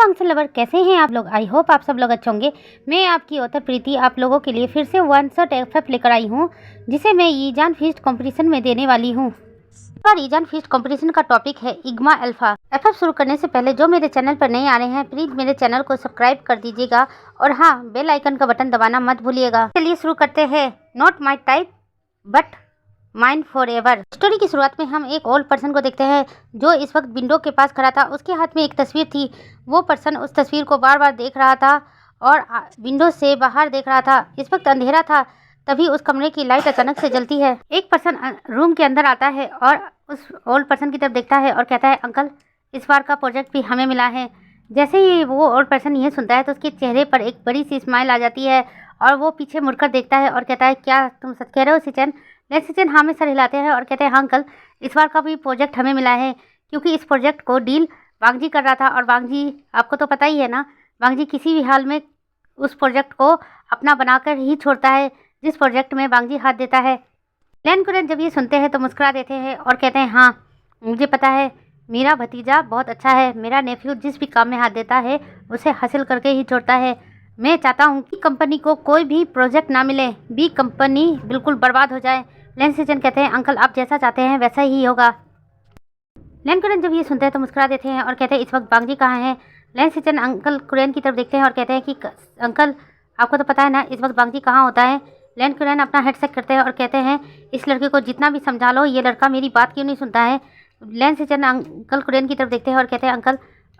वांगसन lover, कैसे हैं आप लोग। आई होप आप सब लोग अच्छे होंगे। मैं आपकी ऑथर प्रीति आप लोगों के लिए फिर से वन शॉट एफएफ लेकर आई हूँ, जिसे मैं ईजान फीस्ट कंपटीशन में देने वाली हूँ। और ईजान फीस्ट कंपटीशन का टॉपिक है इग्मा अल्फा। एफएफ शुरू करने से पहले जो मेरे चैनल पर नए आ रहे हैं, प्लीज मेरे चैनल को सब्सक्राइब कर दीजिएगा और हाँ, बेल आइकन का बटन दबाना मत भूलिएगा। चलिए शुरू करते हैं। Not my type but mind for ever. Story की शुरुआत में हम एक ओल्ड पर्सन को देखते हैं जो इस वक्त विंडो के पास खड़ा था। उसके हाथ में एक तस्वीर थी। वो पर्सन उस तस्वीर को बार बार देख रहा था और विंडो से बाहर देख रहा था। इस वक्त अंधेरा था, तभी उस कमरे की लाइट अचानक से जलती है। एक पर्सन रूम के अंदर आता है और उस ओल्ड पर्सन की तरफ देखता है और कहता है, अंकल इस बार का प्रोजेक्ट भी हमें मिला है। जैसे ही वो ओल्ड पर्सन ये सुनता है तो उसके चेहरे पर एक बड़ी सी स्माइल आ जाती है और वो पीछे मुड़कर देखता है और कहता है, क्या तुम सच कह रहे हो सिचन। सिचन हाँ में सर हिलाते हैं और कहते हैं, हाँ अंकल इस बार का भी प्रोजेक्ट हमें मिला है, क्योंकि इस प्रोजेक्ट को डील वांगजी कर रहा था और वांगजी आपको तो पता ही है ना, वांगजी किसी भी हाल में उस प्रोजेक्ट को अपना बनाकर ही छोड़ता है जिस प्रोजेक्ट में वांगजी हाथ देता है। लैन कुरेन जब ये सुनते हैं तो मुस्कुरा देते हैं और कहते हैं, हाँ मुझे पता है, मेरा भतीजा बहुत अच्छा है। मेरा नेफ्यू जिस भी काम में हाथ देता है उसे हासिल करके ही छोड़ता है। मैं चाहता हूँ कि कंपनी को कोई भी प्रोजेक्ट ना मिले, भी कंपनी बिल्कुल बर्बाद हो जाए। लैन सिचन कहते हैं, अंकल आप जैसा चाहते हैं वैसा ही होगा। लैन कुरेन जब ये सुनते हैं तो मुस्कुरा देते हैं और कहते हैं, इस वक्त वांगजी कहाँ हैं। लैन सिचन अंकल कुरेन की तरफ देखते हैं और कहते हैं कि अंकल आपको तो पता है ना इस वक्त वांगजी कहाँ होता है। लैन कुरेन अपना हेड सेट करते हैं और कहते हैं, इस लड़के को जितना भी समझा लो, ये लड़का मेरी बात क्यों नहीं सुनता है। लैन सिचन अंकल कुरेन की तरफ देखते हैं और कहते हैं, अंकल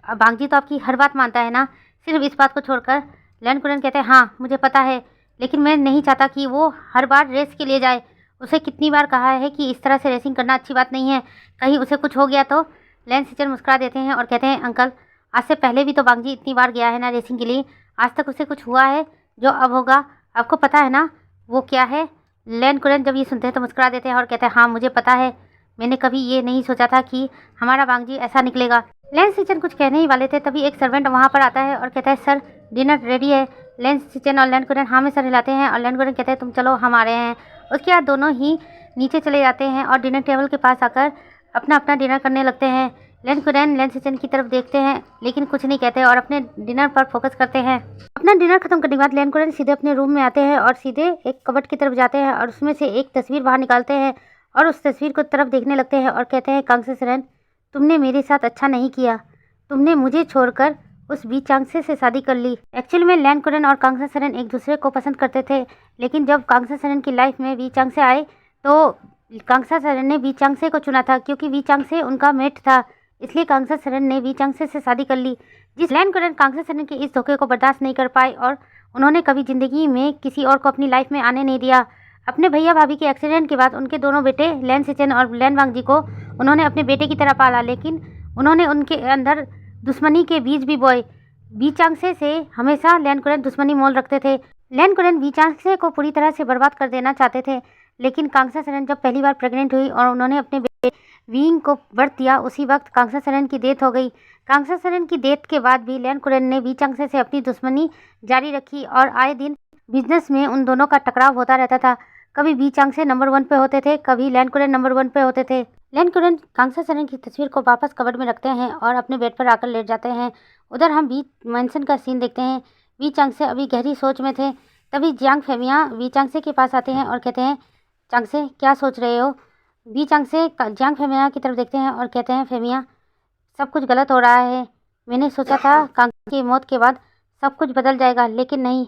वांगजी तो आपकी हर बात मानता है ना, सिर्फ इस बात को छोड़कर। लैन कुरेन कहते हैं, हाँ मुझे पता है, लेकिन मैं नहीं चाहता कि वो हर बार रेस के लिए जाए। उसे कितनी बार कहा है कि इस तरह से रेसिंग करना अच्छी बात नहीं है, कहीं उसे कुछ हो गया तो। लैन सिचन मुस्कुरा देते हैं और कहते हैं, अंकल आज से पहले भी तो वांगजी इतनी बार गया है ना रेसिंग के लिए, आज तक उसे कुछ हुआ है जो अब होगा, आपको पता है ना वो क्या है। लैन कुरेन जब ये सुनते हैं तो मुस्कुरा देते हैं और कहते हैं, हाँ मुझे पता है, मैंने कभी ये नहीं सोचा था कि हमारा वांगजी ऐसा निकलेगा। लैन सिचन कुछ कहने ही वाले थे, तभी एक सर्वेंट वहाँ पर आता है और कहता है, सर डिनर रेडी है। लैन सिचन और लैन कुरेन हाँ में सर हिलाते हैं और लैन कुरेन कहते हैं, तुम चलो हम आ रहे हैं। उसके बाद दोनों ही नीचे चले जाते हैं और डिनर टेबल के पास आकर अपना अपना डिनर करने लगते हैं। लैन कुरेन लैन सिचन की तरफ देखते हैं लेकिन कुछ नहीं कहते और अपने डिनर पर फोकस करते हैं। अपना डिनर खत्म करने के बाद लैन कुरेन सीधे अपने रूम में आते हैं और सीधे एक कबर्ड की तरफ जाते हैं और उसमें से एक तस्वीर बाहर निकालते हैं और उस तस्वीर को तरफ देखने लगते हैं और कहते हैं, कांगसे सरन तुमने मेरे साथ अच्छा नहीं किया, तुमने मुझे छोड़कर उस बी चांगसे से शादी कर ली। एक्चुअली में लैन कुरेन और कांगसे सरन एक दूसरे को पसंद करते थे, लेकिन जब कांगसे सरन की लाइफ में वी चांगसे आए तो कांगसा सरन ने वी चांगसे को चुना था, क्योंकि वी चांगसे उनका मेट था, इसलिए कांगसा सरन ने वी चांगसे से शादी कर ली। जिस लैन कुरेन कांगसा सरन के इस धोखे को बर्दाश्त नहीं कर पाए और उन्होंने कभी ज़िंदगी में किसी और को अपनी लाइफ में आने नहीं दिया। अपने भैया भाभी के एक्सीडेंट के बाद उनके दोनों बेटे लैन सिचन और लैन वांगजी को उन्होंने अपने बेटे की तरह पाला, लेकिन उन्होंने उनके अंदर दुश्मनी के बीज भी बोए। वी चांगसे से हमेशा लैन कुरेन दुश्मनी मोल रखते थे। लैन कुरेन वी चांगसे को पूरी तरह से बर्बाद कर देना चाहते थे, लेकिन कांगसा सरन जब पहली बार प्रेग्नेंट हुई और उन्होंने अपने बेटे वींग को बर्थ दिया, उसी वक्त कांगसा सरन की डेथ हो गई। कांगसा सरन की डेथ के बाद भी लैन कुरेन ने वी चांगसे से अपनी दुश्मनी जारी रखी और आए दिन बिजनेस में उन दोनों का टकराव होता रहता था। कभी वी चांगसे नंबर 1 पे होते थे, कभी लैन कुरेन नंबर 1 पे होते थे। लैन कुरेन कांगसा सरन की तस्वीर को वापस कबर्ड में रखते हैं और अपने बेड पर आकर लेट जाते हैं। उधर हम वी मैंसन का सीन देखते हैं। वी चांगसे अभी गहरी सोच में थे, तभी जियांग फेमिया वी चांगसे के पास आते हैं और कहते हैं, चांगसे क्या सोच रहे हो। वी चांगसे जियांग फेमिया की तरफ देखते हैं और कहते हैं, फेमिया सब कुछ गलत हो रहा है। मैंने सोचा था कांगसा की मौत के बाद सब कुछ बदल जाएगा, लेकिन नहीं,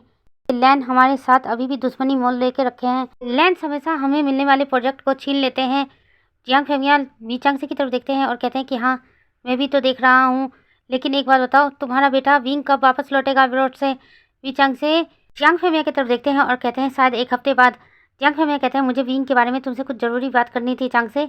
लैन हमारे साथ अभी भी दुश्मनी मोल लेके रखे हैं। लैन हमेशा हमें मिलने वाले प्रोजेक्ट को छीन लेते हैं। जियांग फेमिया वी चांगसे की तरफ देखते हैं और कहते हैं कि हाँ मैं भी तो देख रहा हूँ, लेकिन एक बात बताओ, तुम्हारा बेटा विंग कब वापस लौटेगा विरोध से। वी चांगसे जियांग फेमिया की तरफ देखते हैं और कहते हैं, शायद एक हफ्ते बाद। जियांग फेमिया कहते हैं, मुझे विंग के बारे में तुमसे कुछ ज़रूरी बात करनी थी चांगसे।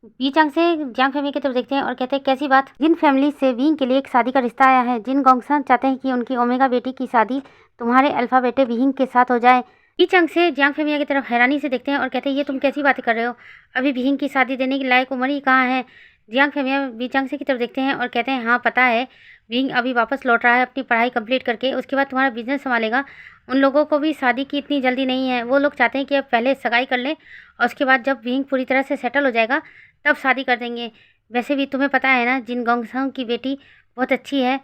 वी चांगसे जियांग फेमिया की तरफ देखते हैं और कहते हैं, कैसी बात। जिन फैमिली से विंग के लिए एक शादी का रिश्ता आया है, जिन गोंगसन चाहते हैं कि उनकी ओमेगा बेटी की शादी तुम्हारे अल्फा बेटे विंग के साथ हो जाए। वी चांगसे जियांग फेमिया की तरफ हैरानी से देखते हैं और कहते हैं, ये तुम कैसी बातें कर रहे हो, अभी विंग की शादी देने की लायक उम्र ही कहाँ है। जियांग फेमिया वी चांगसे की तरफ देखते हैं और कहते हैं, हाँ पता है, विंग अभी वापस लौट रहा है अपनी पढ़ाई कंप्लीट करके, उसके बाद तुम्हारा बिजनेस संभालेगा। उन लोगों को भी शादी की इतनी जल्दी नहीं है, वो लोग चाहते हैं कि अब पहले सगाई कर लें और उसके बाद जब विंग पूरी तरह से सेटल हो जाएगा तब शादी कर देंगे। वैसे भी तुम्हें पता है ना, जिन गोंगसन की बेटी बहुत अच्छी है,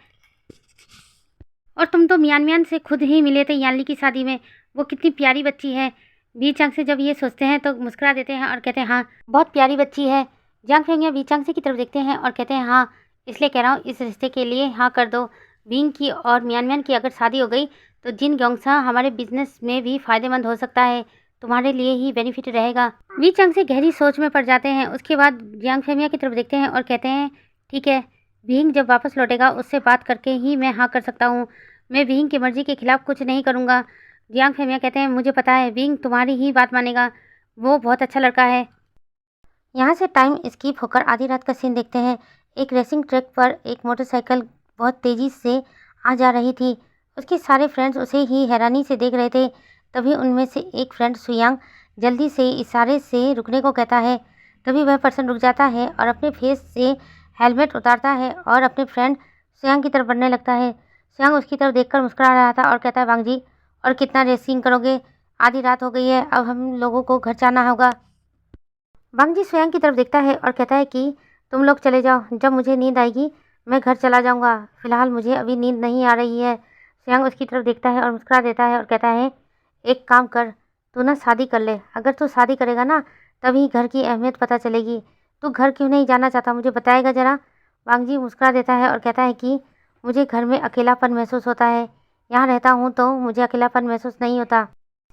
और तुम तो मियान मियान से खुद ही मिले थे यानली की शादी में, वो कितनी प्यारी बच्ची है। वी चांग से जब ये सोचते हैं तो मुस्कुरा देते हैं और कहते हैं हाँ बहुत प्यारी बच्ची है। जियांग फेंगिया वी चांग से की तरफ देखते हैं और कहते हैं हाँ इसलिए कह रहा हूँ इस रिश्ते के लिए हाँ कर दो। विंग की और मियान मियान की अगर शादी हो गई तो जिन ग्योंगसा हमारे बिजनेस में भी फायदेमंद हो सकता है, तुम्हारे लिए ही बेनिफिट रहेगा। वी चांग से गहरी सोच में पड़ जाते हैं। उसके बाद जियांग फेंगिया की तरफ देखते हैं और कहते हैं ठीक है, विंग जब वापस लौटेगा उससे बात करके ही मैं हाँ कर सकता हूँ, मैं विंग की मर्जी के खिलाफ कुछ नहीं करूँगा। जियांग फेंगिया कहते हैं मुझे पता है विंग तुम्हारी ही बात मानेगा, वो बहुत अच्छा लड़का है। यहाँ से टाइम स्किप होकर आधी रात का सीन देखते हैं। एक रेसिंग ट्रैक पर एक मोटरसाइकिल बहुत तेज़ी से आ जा रही थी। उसके सारे फ्रेंड्स उसे ही हैरानी से देख रहे थे। तभी उनमें से एक फ्रेंड सुयांग जल्दी से इशारे से रुकने को कहता है। तभी वह पर्सन रुक जाता है और अपने फेस से हेलमेट उतारता है और अपने फ्रेंड सुयांग की तरफ बढ़ने लगता है। सुयांग उसकी तरफ देखकर मुस्कुरा रहा था और कहता है वांग जी और कितना रेसिंग करोगे, आधी रात हो गई है, अब हम लोगों को घर जाना होगा। वांग जी सुयांग की तरफ देखता है और कहता है कि तुम लोग चले जाओ, जब मुझे नींद आएगी मैं घर चला जाऊंगा, फिलहाल मुझे अभी नींद नहीं आ रही है। सुयांग उसकी तरफ देखता है और मुस्कुरा देता है और कहता है एक काम कर, तू ना शादी कर ले, अगर तू शादी करेगा ना तभी घर की अहमियत पता चलेगी। तू घर क्यों नहीं जाना चाहता, मुझे बताएगा ज़रा। वांग जी मुस्कुरा देता है और कहता है कि मुझे घर में अकेलापन महसूस होता है, यहाँ रहता हूँ तो मुझे अकेलापन महसूस नहीं होता।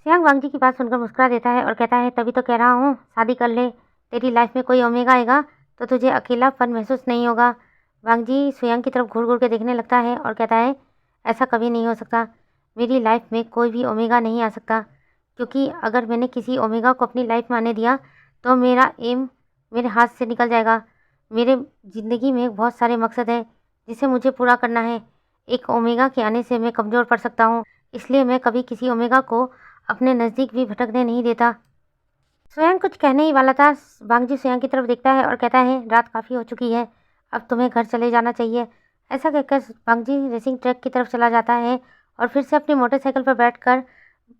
सुयांग वांग जी की बात सुनकर मुस्कुरा देता है और कहता है तभी तो कह रहा हूँ शादी कर ले, तेरी लाइफ में कोई ओमेगा आएगा तो तुझे अकेलापन महसूस नहीं होगा। वांग जी सुयांग की तरफ घूर घूर के देखने लगता है और कहता है ऐसा कभी नहीं हो सकता, मेरी लाइफ में कोई भी ओमेगा नहीं आ सकता, क्योंकि अगर मैंने किसी ओमेगा को अपनी लाइफ में आने दिया तो मेरा एम मेरे हाथ से निकल जाएगा। मेरे ज़िंदगी में बहुत सारे मकसद हैं जिसे मुझे पूरा करना है। एक ओमेगा के आने से मैं कमज़ोर पड़ सकता हूँ, इसलिए मैं कभी किसी ओमेगा को अपने नज़दीक भी भटकने नहीं देता। सुयांग कुछ कहने ही वाला था। वांग जी सुयांग की तरफ देखता है और कहता है रात काफ़ी हो चुकी है, अब तुम्हें घर चले जाना चाहिए। ऐसा कहकर वांग जी रेसिंग ट्रैक की तरफ चला जाता है और फिर से अपनी मोटरसाइकिल पर बैठकर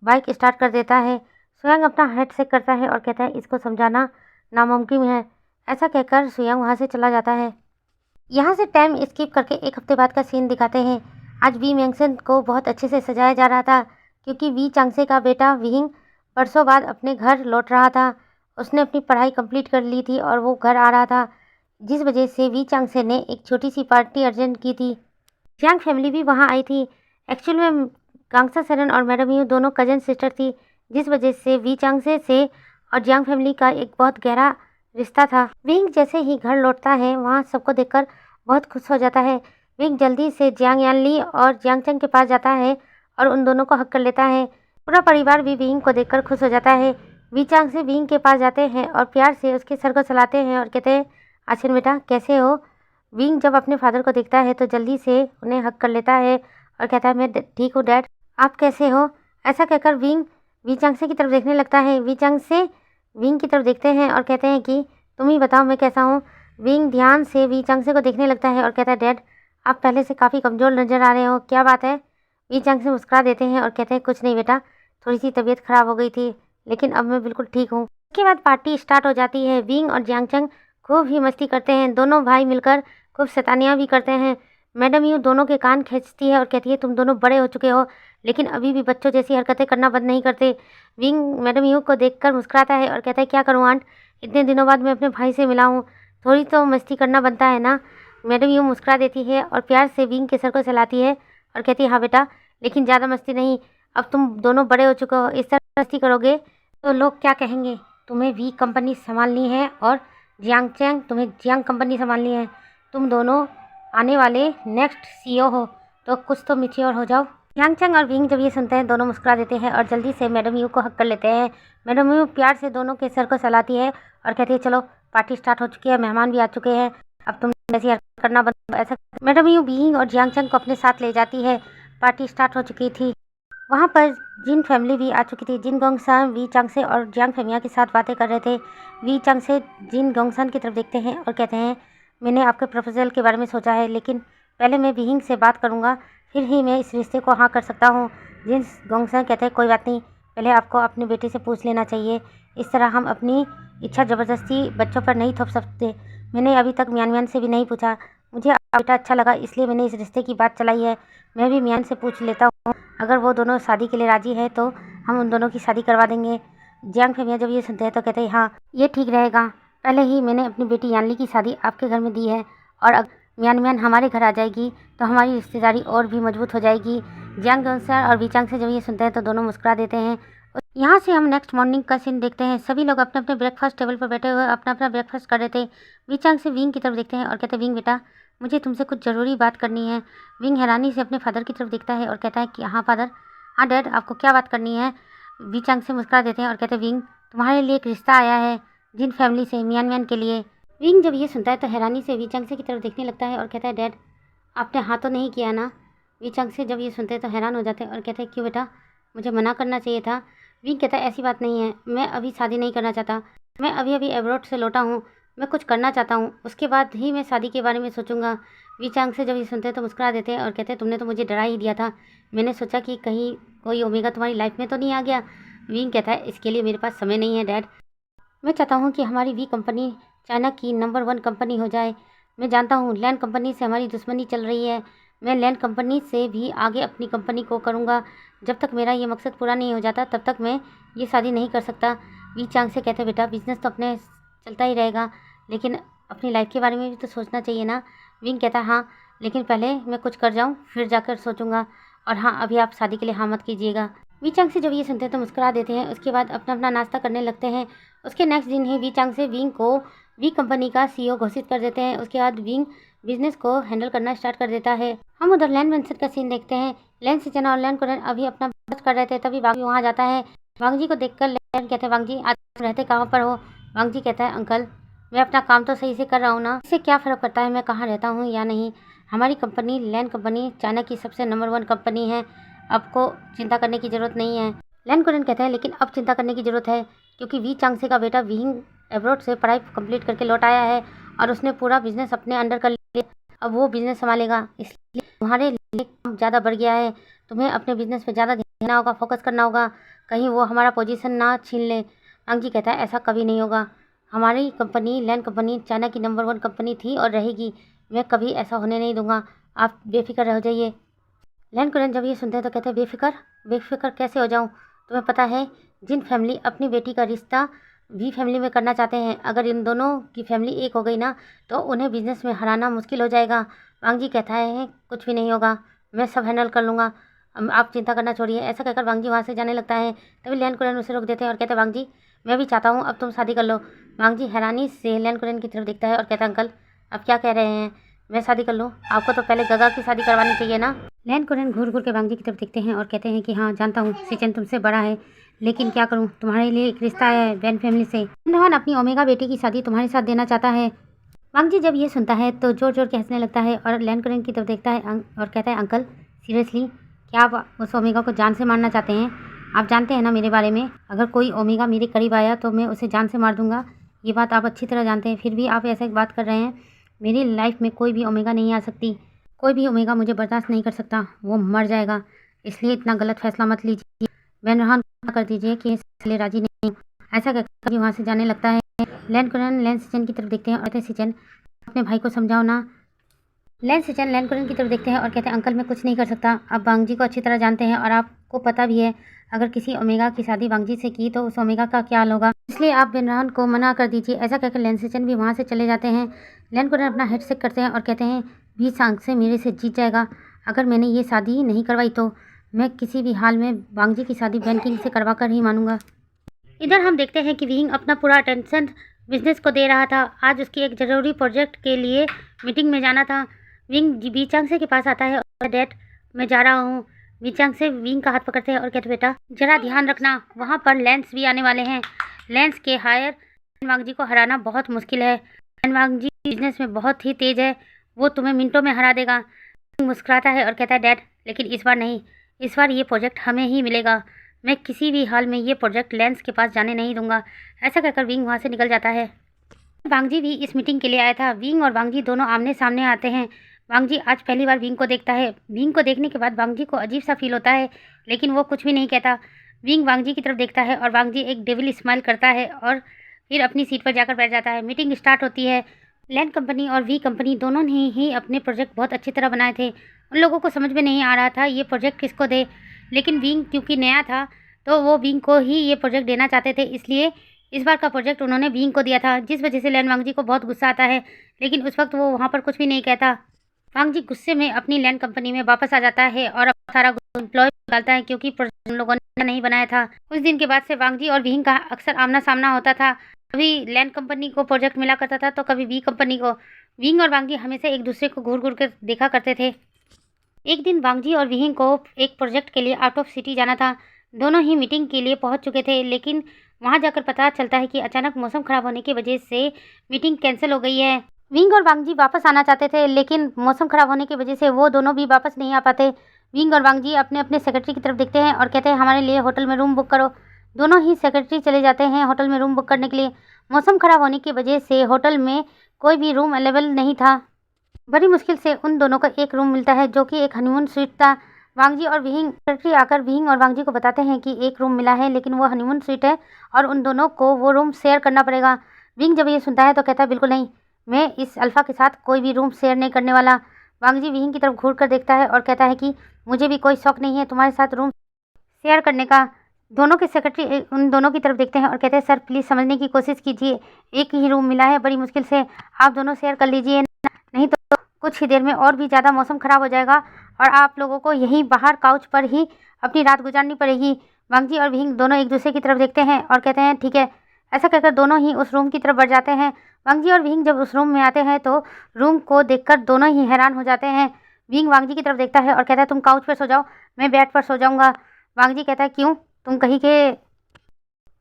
बाइक स्टार्ट कर देता है। सुयांग अपना हेड चेक करता है और कहता है इसको समझाना नामुमकिन है। ऐसा कहकर सुयांग वहाँ से चला जाता है। यहाँ से टाइम स्किप करके एक हफ्ते बाद का सीन दिखाते हैं। आज वी मैंगसन को बहुत अच्छे से सजाया जा रहा था, क्योंकि वी चांगसे का बेटा विहिंग परसों बाद अपने घर लौट रहा था। उसने अपनी पढ़ाई कंप्लीट कर ली थी और वो घर आ रहा था, जिस वजह से वी चांगसे ने एक छोटी सी पार्टी अर्जेंट की थी। जियांग फैमिली भी वहाँ आई थी। एक्चुअल में गांगसा सरन और मैडम यू दोनों कजन सिस्टर थी, जिस वजह से वी चांगसे से और जियांग फैमिली का एक बहुत गहरा रिश्ता था। विंग जैसे ही घर लौटता है वहाँ सबको देखकर बहुत खुश हो जाता है। विंग जल्दी से जियांग यानली और जियांग चंग के पास जाता है और उन दोनों को हक कर लेता है। पूरा परिवार भी विंग को देखकर खुश हो जाता है। वी चांग से विंग के पास जाते हैं और प्यार से उसके सर को चलाते हैं और कहते हैं आशिन बेटा कैसे हो। विंग जब अपने फादर को देखता है तो जल्दी से उन्हें हक कर लेता है और कहता है मैं ठीक हूँ डैड, आप कैसे हो। ऐसा कहकर विंग वी चांग से की तरफ देखने लगता है। वी चांग से विंग की तरफ देखते हैं और कहते हैं कि तुम ही बताओ मैं कैसा हूँ। विंग ध्यान से वी चांग से को देखने लगता है और कहता है डैड आप पहले से काफ़ी कमज़ोर नज़र आ रहे हो, क्या बात है। वी चांग से मुस्कुरा देते हैं और कहते हैं कुछ नहीं बेटा, थोड़ी सी तबीयत ख़राब हो गई थी, लेकिन अब मैं बिल्कुल ठीक हूँ। उसके बाद पार्टी स्टार्ट हो जाती है। विंग और जियांग चंग खूब ही मस्ती करते हैं, दोनों भाई मिलकर खूब शैतानियाँ भी करते हैं। मैडम यू दोनों के कान खींचती है और कहती है तुम दोनों बड़े हो चुके हो, लेकिन अभी भी बच्चों जैसी हरकतें करना बंद नहीं करते। विंग मैडम यू को देखकर मुस्कुराता है और कहता है क्या करूँ आंट, इतने दिनों बाद मैं अपने भाई से मिला हूँ, थोड़ी तो मस्ती करना बनता है ना। मैडम यू मुस्कुरा देती है और प्यार से विंग के सर को चलाती है और कहती है हाँ बेटा, लेकिन ज़्यादा मस्ती नहीं, अब तुम दोनों बड़े हो चुके हो, इस तरह मस्ती करोगे तो लोग क्या कहेंगे। तुम्हें वी कंपनी संभालनी है और जियांग चैंग तुम्हें जियांग कंपनी संभालनी है। तुम दोनों आने वाले नेक्स्ट सीईओ हो, तो कुछ तो मैच्योर हो जाओ। जियांग चैंग और विंग जब ये सुनते हैं दोनों मुस्कुरा देते हैं और जल्दी से मैडम यू को हक कर लेते हैं। मैडम यू प्यार से दोनों के सर को सहलाती है और कहती है चलो पार्टी स्टार्ट हो चुकी है, मेहमान भी आ चुके हैं, अब तुम ऐसी हरकत करना बंद। ऐसा मैडम यू विंग और जियांग चैंग को अपने साथ ले जाती है। पार्टी स्टार्ट हो चुकी थी। वहाँ पर जिन फैमिली भी आ चुकी थी। जिन गोंगसान वी चांगसे और जियांग फेमिया के साथ बातें कर रहे थे। वी चांगसे जिन गोंगसान की तरफ देखते हैं और कहते हैं मैंने आपके प्रपोजल के बारे में सोचा है, लेकिन पहले मैं विहिंग से बात करूँगा, फिर ही मैं इस रिश्ते को हाँ कर सकता हूँ। जिन गोंगसान कहते हैं कोई बात नहीं, पहले आपको अपनी बेटी से पूछ लेना चाहिए, इस तरह हम अपनी इच्छा ज़बरदस्ती बच्चों पर नहीं थोप सकते। मैंने अभी तक म्यान म्यान से भी नहीं पूछा, मुझे आपका बेटा अच्छा लगा, इसलिए मैंने इस रिश्ते की बात चलाई है। मैं भी मियान से पूछ लेता हूँ, अगर वो दोनों शादी के लिए राजी है तो हम उन दोनों की शादी करवा देंगे। जियांग फेमिया जब ये सुनते हैं तो कहते हैं हाँ, ये ठीक रहेगा। पहले ही मैंने अपनी बेटी यानली की शादी आपके घर में दी है, और अगर मियान हमारे घर आ जाएगी तो हमारी रिश्तेदारी और भी मजबूत हो जाएगी। जियांग और वीचांग से जब ये सुनते हैं तो दोनों मुस्कुरा देते हैं। यहाँ से हम नेक्स्ट मॉर्निंग का सीन देखते हैं। सभी लोग अपने अपने ब्रेकफास्ट टेबल पर बैठे हुए अपना अपना ब्रेकफास्ट कर रहे थे। वीचांग से विंग की तरफ देखते हैं और कहते हैं विंग बेटा, मुझे तुमसे कुछ ज़रूरी बात करनी है। विंग हैरानी से अपने फादर की तरफ देखता है और कहता है कि हाँ फादर, हाँ डैड, आपको क्या बात करनी है। वीचांग से मुस्कुरा देते हैं और कहते हैं विंग, तुम्हारे लिए एक रिश्ता आया है जिन फैमिली से, मियान के लिए। विंग जब ये सुनता है तो हैरानी से वीचांग से की तरफ देखने लगता है और कहता है डैड, आपने हाँ तो नहीं किया ना। वीचांग से जब ये सुनते हैं तो हैरान हो जाते हैं और कहते हैं क्यों बेटा, मुझे मना करना चाहिए था। विंग कहता है ऐसी बात नहीं है, मैं अभी शादी नहीं करना चाहता। मैं अभी अभी एब्रॉड से लौटा हूँ, मैं कुछ करना चाहता हूँ, उसके बाद ही मैं शादी के बारे में सोचूंगा। वीचांग से जब ये सुनते हैं तो मुस्कुरा देते हैं और कहते हैं तुमने तो मुझे डरा ही दिया था, मैंने सोचा कि कहीं कोई ओमेगा तुम्हारी लाइफ में तो नहीं आ गया। विंग कहता है इसके लिए मेरे पास समय नहीं है डैड। मैं चाहता हूँ कि हमारी वी कंपनी चाइना की नंबर 1 कंपनी हो जाए। मैं जानता हूँ लैंड कंपनी से हमारी दुश्मनी चल रही है, मैं लैंड कंपनी से भी आगे अपनी कंपनी को करूँगा। जब तक मेरा ये मकसद पूरा नहीं हो जाता तब तक मैं ये शादी नहीं कर सकता। वी चांग से कहते बेटा, बिजनेस तो अपने चलता ही रहेगा, लेकिन अपनी लाइफ के बारे में भी तो सोचना चाहिए ना। विंग कहता है हाँ, लेकिन पहले मैं कुछ कर जाऊँ फिर जाकर सोचूंगा, और हाँ अभी आप शादी के लिए हाँ मत कीजिएगा। वी चांग से जब ये सुनते हैं तो मुस्कुरा देते हैं। उसके बाद अपना अपना नाश्ता करने लगते हैं। उसके नेक्स्ट दिन ही वी चांग से विंग को वी कंपनी का CEO घोषित कर देते हैं। उसके बाद विंग बिजनेस को हैंडल करना स्टार्ट कर देता है। हम उधर लैंड मेंशन का सीन देखते हैं। लैंड सिचन और लैंड कुरन अभी अपना बात कर रहे थे, तभी वांग वहाँ जाता है। वांग जी को देखकर लैंड कहते हैं वांग जी, आज रहते कहाँ पर हो। वांग जी कहता है अंकल, मैं अपना काम तो सही से कर रहा हूँ ना, इससे क्या फ़र्क पड़ता है मैं कहाँ रहता हूँ या नहीं। हमारी कंपनी लैंड कंपनी चाइना की सबसे नंबर 1 कंपनी है, आपको चिंता करने की ज़रूरत नहीं है। लैंड कुरन कहता है लेकिन अब चिंता करने की ज़रूरत है, क्योंकि वी चांगसे का बेटा विंग एब्रॉड से पढ़ाई कंप्लीट करके लौट आया है और उसने पूरा बिजनेस अपने अंडर कर लिया। अब वो बिजनेस संभालेगा, इसलिए तुम्हारे लिए काम ज़्यादा बढ़ गया है। तुम्हें अपने बिजनेस पे ज़्यादा ध्यान देना होगा, फोकस करना होगा, कहीं वो हमारा पोजीशन ना छीन ले। वांग जी कहता है ऐसा कभी नहीं होगा, हमारी कंपनी लैंड कंपनी चाइना की नंबर 1 कंपनी थी और रहेगी, मैं कभी ऐसा होने नहीं दूंगा, आप बेफिक्र रह जाइए। लैंड कुरन जब ये सुनते हैं तो कहते हैं बेफिक्र कैसे हो जाऊँ। तुम्हें पता है जिन फैमिली अपनी बेटी का रिश्ता वी फैमिली में करना चाहते हैं, अगर इन दोनों की फैमिली एक हो गई ना तो उन्हें बिजनेस में हराना मुश्किल हो जाएगा। वांग जी कहता है कुछ भी नहीं होगा, मैं सब हैंडल कर लूँगा, आप चिंता करना छोड़िए। ऐसा कहकर वांग जी वहाँ से जाने लगता है। तभी लैंड कुरन उसे रोक देते हैं और कहते हैं वांग जी, मैं भी चाहता हूँ अब तुम शादी कर लो। वांग जी हैरानी से लैंड कुरन की तरफ देखता है और कहता है अंकल, आप क्या कह रहे हैं, मैं शादी कर लूँ, आपको तो पहले गगा की शादी करवानी चाहिए ना। लैंड कुरन घूर घूर के वांग जी की तरफ देखते हैं और कहते हैं कि हाँ जानता हूँ सिचन तुमसे बड़ा है, लेकिन क्या करूं, तुम्हारे लिए एक रिश्ता है वैन फैमिली से। रोहन अपनी ओमेगा बेटी की शादी तुम्हारे साथ देना चाहता है। वांग जी जब ये सुनता है तो जोर जोर के हंसने लगता है और लैंड कुरन की तरफ देखता है और कहता है अंकल सीरियसली, क्या आप उस ओमेगा को जान से मारना चाहते हैं। आप जानते हैं ना मेरे बारे में, अगर कोई ओमेगा मेरे करीब आया तो मैं उसे जान से मार दूंगा, ये बात आप अच्छी तरह जानते हैं, फिर भी आप ऐसे बात कर रहे हैं। मेरी लाइफ में कोई भी ओमेगा नहीं आ सकती, कोई भी ओमेगा मुझे बर्दाश्त नहीं कर सकता, वो मर जाएगा, इसलिए इतना गलत फैसला मत लीजिए। वैन रोहन कर दीजिए कि इसलिए राजी नहीं। ऐसा कहकर भी वहाँ से जाने लगता है। लैंड कुरन लैंड सिचन की तरफ देखते हैं और कहते हैं सिचन, अपने भाई को समझाओ ना। लैंड सिचन लैंड कुरन की तरफ देखते हैं और कहते हैं अंकल मैं कुछ नहीं कर सकता, आप वांग जी को अच्छी तरह जानते हैं और आपको पता भी है अगर किसी ओमेगा की शादी वांग जी से की तो उस ओमेगा का क्या हाल होगा, इसलिए आप वैन रोहन को मना कर दीजिए। ऐसा कहकर लैंड सिचन भी वहाँ से चले जाते हैं। लैंड कुरन अपना हेड शेक करते हैं और कहते हैं वी चांग से मेरे से जीत जाएगा, अगर मैंने ये शादी नहीं करवाई तो मैं किसी भी हाल में वांग जी की शादी वैन किंग से करवा कर ही मानूंगा। इधर हम देखते हैं कि विंग अपना पूरा अटेंशन बिजनेस को दे रहा था। आज उसकी एक ज़रूरी प्रोजेक्ट के लिए मीटिंग में जाना था। विंग वीचांग से के पास आता है और डैड मैं जा रहा हूँ। वीचांग से विंग का हाथ पकड़ते हैं और कहते बेटा जरा ध्यान रखना, वहाँ पर लेंस भी आने वाले हैं, लेंस के हायर वांग जी को हराना बहुत मुश्किल है, वांग जी बिजनेस में बहुत ही तेज़ है, वो तुम्हें मिनटों में हरा देगा। मुस्कुराता है और कहता है डैड लेकिन इस बार नहीं, इस बार ये प्रोजेक्ट हमें ही मिलेगा, मैं किसी भी हाल में ये प्रोजेक्ट लेंस के पास जाने नहीं दूंगा। ऐसा कहकर विंग वहाँ से निकल जाता है। वांग जी भी इस मीटिंग के लिए आया था। विंग और वांग जी दोनों आमने सामने आते हैं। वांग जी आज पहली बार विंग को देखता है। विंग को देखने के बाद वांग जी को अजीब सा फील होता है, लेकिन वो कुछ भी नहीं कहता। विंग वांग जी की तरफ देखता है और वांग जी एक डेविल स्माइल करता है और फिर अपनी सीट पर जाकर बैठ जाता है। मीटिंग स्टार्ट होती है। लैंड कंपनी और वी कंपनी दोनों ने ही अपने प्रोजेक्ट बहुत अच्छी तरह बनाए थे। उन लोगों को समझ में नहीं आ रहा था ये प्रोजेक्ट किसको दे, लेकिन विंग क्योंकि नया था तो वो विंग को ही ये प्रोजेक्ट देना चाहते थे, इसलिए इस बार का प्रोजेक्ट उन्होंने विंग को दिया था, जिस वजह से लैंड वांग जी को बहुत गुस्सा आता है। लेकिन उस वक्त वो वहाँ पर कुछ भी नहीं कहता। वांग जी गुस्से में अपनी लैंड कंपनी में वापस आ जाता है और अब सारा एम्प्लॉय निकालता है, क्योंकि प्रोजेक्ट उन लोगों ने नहीं बनाया था। उस दिन के बाद से वांग जी और विंग का अक्सर आमना सामना होता था। कभी लैंड कंपनी को प्रोजेक्ट मिला करता था तो कभी वी कंपनी को। विंग और वांग जी हमेशा एक दूसरे को घूर घूर कर देखा करते थे। एक दिन वांग जी और विंग को एक प्रोजेक्ट के लिए आउट ऑफ सिटी जाना था। दोनों ही मीटिंग के लिए पहुंच चुके थे, लेकिन वहां जाकर पता चलता है कि अचानक मौसम खराब होने की वजह से मीटिंग कैंसिल हो गई है। विंग और वांग जी वापस आना चाहते थे, लेकिन मौसम खराब होने की वजह से वो दोनों भी वापस नहीं आ पाते। विंग और वांग जी अपने अपने सेक्रेटरी की तरफ देखते हैं और कहते हैं हमारे लिए होटल में रूम बुक करो। दोनों ही सेक्रेटरी चले जाते हैं होटल में रूम बुक करने के लिए। मौसम खराब होने की वजह से होटल में कोई भी रूम अवेलेबल नहीं था। बड़ी मुश्किल से उन दोनों को एक रूम मिलता है, जो कि एक हनीमून स्वीट था। वांग जी और विंग सेक्रेटरी आकर विंग और वांग जी को बताते हैं कि एक रूम मिला है, लेकिन वो हनीमून स्वीट है और उन दोनों को वो रूम शेयर करना पड़ेगा। विंग जब ये सुनता है तो कहता है बिल्कुल नहीं, मैं इस अल्फा के साथ कोई भी रूम शेयर नहीं करने वाला। वांग जी विंग की तरफ घूर कर देखता है और कहता है कि मुझे भी कोई शौक नहीं है तुम्हारे साथ रूम शेयर करने का। दोनों के सेक्रेटरी उन दोनों की तरफ देखते हैं और कहते हैं सर प्लीज़ समझने की कोशिश कीजिए, एक ही रूम मिला है, बड़ी मुश्किल से आप दोनों शेयर कर लीजिए, नहीं तो कुछ ही देर में और भी ज़्यादा मौसम खराब हो जाएगा और आप लोगों को यहीं बाहर काउच पर ही अपनी रात गुजारनी पड़ेगी। वांग जी और विंग दोनों एक दूसरे की तरफ देखते हैं और कहते हैं ठीक है। ऐसा कहकर दोनों ही उस रूम की तरफ बढ़ जाते हैं। वांग जी और विंग जब उस रूम में आते हैं तो रूम को देखकर दोनों ही हैरान हो जाते हैं। विंग वांग जी की तरफ देखता है और कहता है तुम काउच पर सो जाओ, मैं बेड पर सो जाऊँगा। वांग जी कहता है क्यों, तुम कहीं के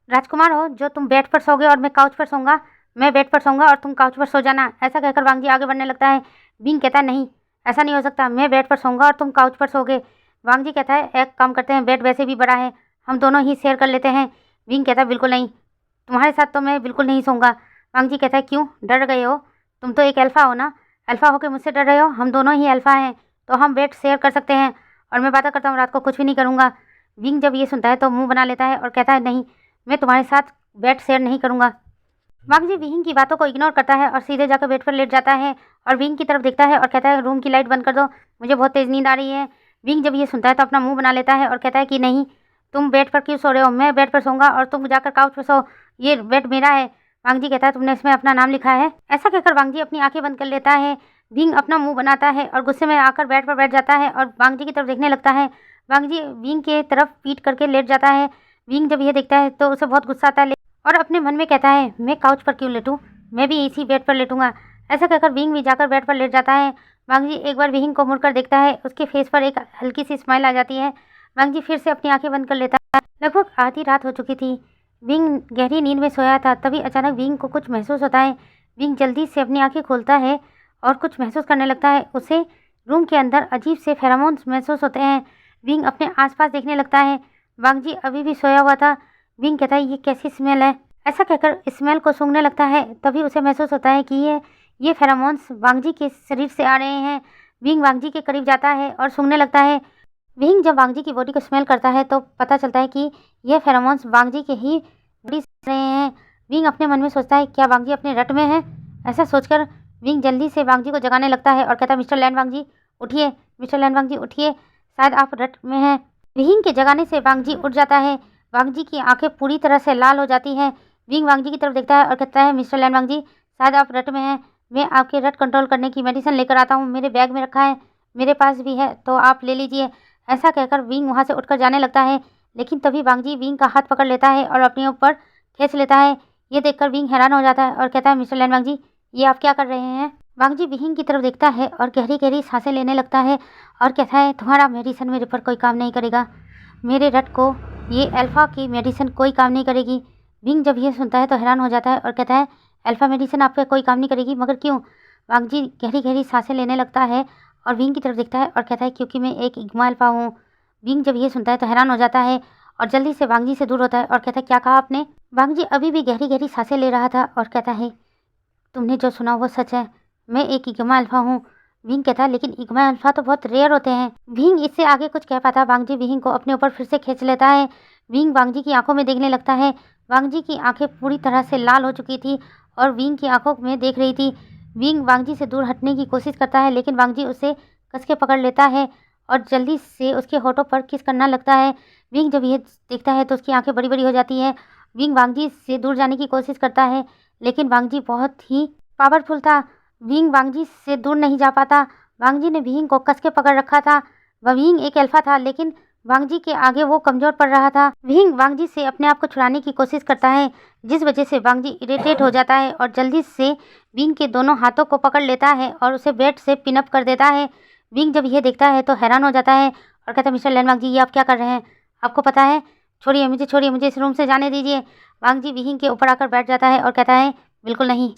राजकुमार हो जो तुम बेड पर सोगे और मैं काउच पर सोऊंगा? मैं बेड पर सोऊंगा और तुम काउच पर सो जाना। ऐसा कहकर वांग जी आगे बढ़ने लगता है। विंग कहता है नहीं, ऐसा नहीं हो सकता, मैं बेड पर सोऊंगा और तुम काउच पर सोगे। वांग जी कहता है एक काम करते हैं, बेड वैसे भी बड़ा है, हम दोनों ही शेयर कर लेते हैं। विंग कहता है बिल्कुल नहीं, तुम्हारे साथ तो मैं बिल्कुल नहीं सोऊंगा। वांग जी कहता है क्यों, डर गए हो? तुम तो एक अल्फा हो ना, अल्फा होकर मुझसे डर रहे हो? हम दोनों ही अल्फा हैं तो हम बेड शेयर कर सकते हैं और मैं वादा करता हूँ रात को कुछ भी नहीं करूँगा। विंग जब ये सुनता है तो मुँह बना लेता है और कहता है नहीं, मैं तुम्हारे साथ बेड शेयर नहीं करूँगा। वांग जी विंग की बातों को इग्नोर करता है और सीधे जाकर बेड पर लेट जाता है और विंग की तरफ देखता है और कहता है रूम की लाइट बंद कर दो, मुझे बहुत तेज़ नींद आ रही है। विंग जब ये सुनता है तो अपना मुंह बना लेता है और कहता है कि नहीं, तुम बेड पर क्यों सो रहे हो, मैं बेड पर सोऊंगा और तुम जाकर काउच पर सो, ये बेड मेरा है। वांग जी कहता है तुमने इसमें अपना नाम लिखा है? ऐसा कहकर वांग जी अपनी आंखें बंद कर लेता है। विंग अपना मुंह बनाता है और गुस्से में आकर बेड पर बैठ जाता है और वांग जी की तरफ देखने लगता है। वांग जी विंग की तरफ पीट करके लेट जाता है। विंग जब ये देखता है तो उसे बहुत गुस्सा आता है और अपने मन में कहता है मैं काउच पर क्यों लेटूं, मैं भी इसी बेड पर लेटूंगा। ऐसा कहकर विंग भी जाकर बेड पर लेट जाता है। वांग जी एक बार विंग को मुड़कर देखता है, उसके फेस पर एक हल्की सी स्माइल आ जाती है। वांग जी फिर से अपनी आंखें बंद कर लेता है। लगभग आधी रात हो चुकी थी। विंग गहरी नींद में सोया था, तभी अचानक विंग को कुछ महसूस होता है। विंग जल्दी से अपनी आंखें खोलता है और कुछ महसूस करने लगता है। उसे रूम के अंदर अजीब से फेरोमोन्स महसूस होते हैं। विंग अपने आसपास देखने लगता है। वांग जी अभी भी सोया हुआ था। विंग कहता है ये कैसी स्मेल है? ऐसा कहकर स्मेल को सूंघने लगता है, तभी उसे महसूस होता है कि ये फेरोमोन्स वांग जी के शरीर से आ रहे हैं। विंग वांग जी के करीब जाता है और सूंघने लगता है। विंग जब वांग जी की बॉडी को स्मेल करता है तो पता चलता है कि ये फेरोमोन्स वांग जी के ही बॉडी से आ रहे हैं। विंग अपने मन में सोचता है क्या वांग जी अपने रट में है? ऐसा सोचकर विंग जल्दी से वांग जी को जगाने लगता है और कहता है मिस्टर लैंड वांग जी उठिए, मिस्टर लैंड वांग जी उठिए, शायद आप रट में हैं। विंग के जगाने से वांग जी उठ जाता है। वांग जी की आंखें पूरी तरह से लाल हो जाती हैं। विंग वांग जी की तरफ देखता है और कहता है मिस्टर लैंड वांग जी शायद आप रट में हैं, मैं आपके रट कंट्रोल करने की मेडिसिन लेकर आता हूँ, मेरे बैग में रखा है, मेरे पास भी है तो आप ले लीजिए। ऐसा कहकर विंग वहाँ से उठकर जाने लगता है, लेकिन तभी वांग जी विंग का हाथ पकड़ लेता है और अपने ऊपर खींच लेता है। ये देखकर विंग हैरान हो जाता है और कहता है मिस्टर लैंड वांग जी ये आप क्या कर रहे हैं? वांग जी विंग की तरफ देखता है और गहरी गहरी सांसें लेने लगता है और कहता है तुम्हारा मेडिसिन मेरे पर कोई काम नहीं करेगा, मेरे रट को ये अल्फा की मेडिसिन कोई काम नहीं करेगी। विंग जब ये सुनता है तो हैरान हो जाता है और कहता है अल्फा मेडिसिन आप पे कोई काम नहीं करेगी, मगर क्यों? वांग जी गहरी गहरी सांसें लेने लगता है और विंग की तरफ देखता है और कहता है क्योंकि मैं एक इग्मा अल्फा हूँ। विंग जब ये सुनता है तो हैरान हो जाता है और जल्दी से वांग जी से दूर होता है और कहता है क्या कहा आपने? वांग जी अभी भी गहरी गहरी सांसें ले रहा था और कहता है तुमने जो सुना वो सच है, मैं एक इग्मा अल्फा हूँ। विंग कहता है लेकिन इग्मा अल्फा तो बहुत रेयर होते हैं। विंग इससे आगे कुछ कह पाता, वांग जी विंग को अपने ऊपर फिर से खींच लेता है। विंग वांग जी की आंखों में देखने लगता है। वांग जी की आंखें पूरी तरह से लाल हो चुकी थी और विंग की आंखों में देख रही थी। विंग वांगजी से दूर हटने की कोशिश करता है, लेकिन वांगजी उसे कस के पकड़ लेता है और जल्दी से उसके होठों पर किस करना लगता है। विंग जब यह देखता है तो उसकी आंखें बड़ी बड़ी हो जाती है। विंग वांगजी से दूर जाने की कोशिश करता है, लेकिन वांगजी बहुत ही पावरफुल था। विंग वांगजी से दूर नहीं जा पाता। वांगजी ने विंग को कस के पकड़ रखा था। विंग एक अल्फा था, लेकिन वांगजी के आगे वो कमजोर पड़ रहा था। विंग वांगजी से अपने आप को छुड़ाने की कोशिश करता है, जिस वजह से वांगजी इरिटेट हो जाता है और जल्दी से विंग के दोनों हाथों को पकड़ लेता है और उसे बेड से पिनअप कर देता है। विंग जब यह देखता है तो हैरान हो जाता है और कहता है, मिस्टर लैन वांगजी, ये आप क्या कर रहे हैं? आपको पता है? छोड़िए मुझे इस रूम से जाने दीजिए। वांगजी विंग के ऊपर आकर बैठ जाता है और कहता है, बिल्कुल नहीं,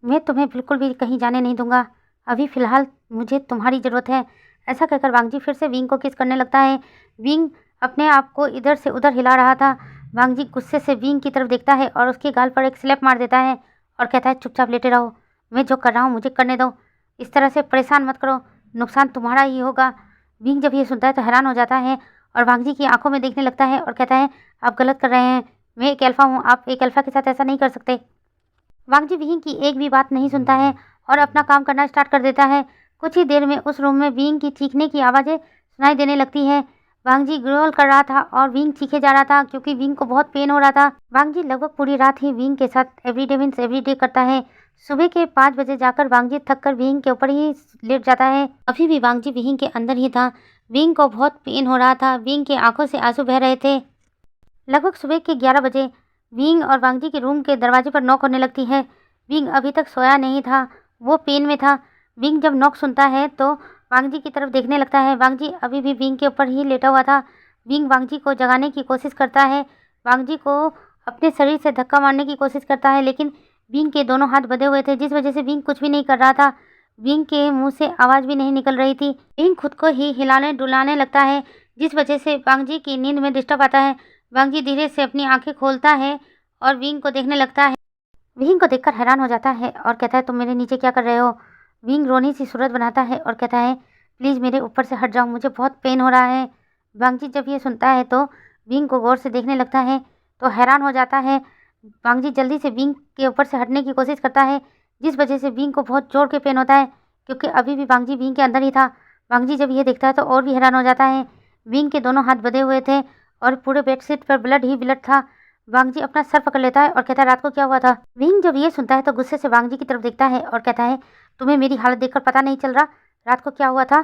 मैं तुम्हें बिल्कुल भी कहीं जाने नहीं दूंगा। अभी फ़िलहाल मुझे तुम्हारी ज़रूरत है। ऐसा कहकर वांगजी फिर से विंग को किस करने लगता है। विंग अपने आप को इधर से उधर हिला रहा था। वांगजी गुस्से से विंग की तरफ देखता है और उसके गाल पर एक स्लैप मार देता है और कहता है, चुपचाप लेटे रहो, मैं जो कर रहा हूँ मुझे करने दो, इस तरह से परेशान मत करो, नुकसान तुम्हारा ही होगा। विंग जब ये सुनता है तो हैरान हो जाता है और वांगजी की आंखों में देखने लगता है और कहता है, आप गलत कर रहे हैं, मैं एक अल्फा हूँ, आप एक अल्फा के साथ ऐसा नहीं कर सकते। वांगजी विंग की एक भी बात नहीं सुनता है और अपना काम करना स्टार्ट कर देता है। कुछ ही देर में उस रूम में विंग की चीखने की आवाज़ें सुनाई देने लगती है। वांगजी ग्रोल कर रहा था और विंग चीखे जा रहा था क्योंकि विंग को बहुत पेन हो रहा था। वांगजी लगभग पूरी रात ही विंग के साथ एवरीडे मीन्स एवरीडे करता है। सुबह के 5 बजे जाकर वांगजी थककर विंग के ऊपर ही लेट जाता है। अभी भी वांगजी विंग के अंदर ही था। विंग को बहुत पेन हो रहा था। विंग के आंखों से आंसू बह रहे थे। लगभग सुबह के 11 बजे विंग और वांगजी के रूम के दरवाजे पर नॉक होने लगती है। विंग अभी तक सोया नहीं था, वो पेन में था। विंग जब नॉक सुनता है तो वांगजी की तरफ देखने लगता है। वांगजी अभी भी विंग के ऊपर ही लेटा हुआ था। विंग वांगजी को जगाने की कोशिश करता है, वांगजी को अपने शरीर से धक्का मारने की कोशिश करता है, लेकिन विंग के दोनों हाथ बंधे हुए थे, जिस वजह से विंग कुछ भी नहीं कर रहा था। विंग के मुंह से आवाज़ भी नहीं निकल रही थी। विंग खुद को ही हिलाने डुलाने लगता है, जिस वजह से वांगजी की नींद में डिस्टर्ब आता है। वांगजी धीरे से अपनी आंखें खोलता है और विंग को देखने लगता है। विंग को देखकर हैरान हो जाता है और कहता है, तुम मेरे नीचे क्या कर रहे हो? विंग रोनी सी सूरत बनाता है और कहता है, प्लीज़ मेरे ऊपर से हट जाओ, मुझे बहुत पेन हो रहा है। वांगजी जब ये सुनता है तो विंग को गौर से देखने लगता है तो हैरान हो जाता है। वांगजी जल्दी से विंग के ऊपर से हटने की कोशिश करता है, जिस वजह से विंग को बहुत जोर के पेन होता है क्योंकि अभी भी वांगजी विंग के अंदर ही था। वांगजी जब ये देखता है तो और भी हैरान हो जाता है। विंग के दोनों हाथ बंधे हुए थे और पूरे बेडशीट पर ब्लड ही ब्लड था। वांगजी अपना सर पकड़ लेता है और कहता है, रात को क्या हुआ था? विंग जब ये सुनता है तो गुस्से से वांगजी की तरफ देखता है और कहता है, तुम्हें मेरी हालत देखकर पता नहीं चल रहा रात को क्या हुआ था?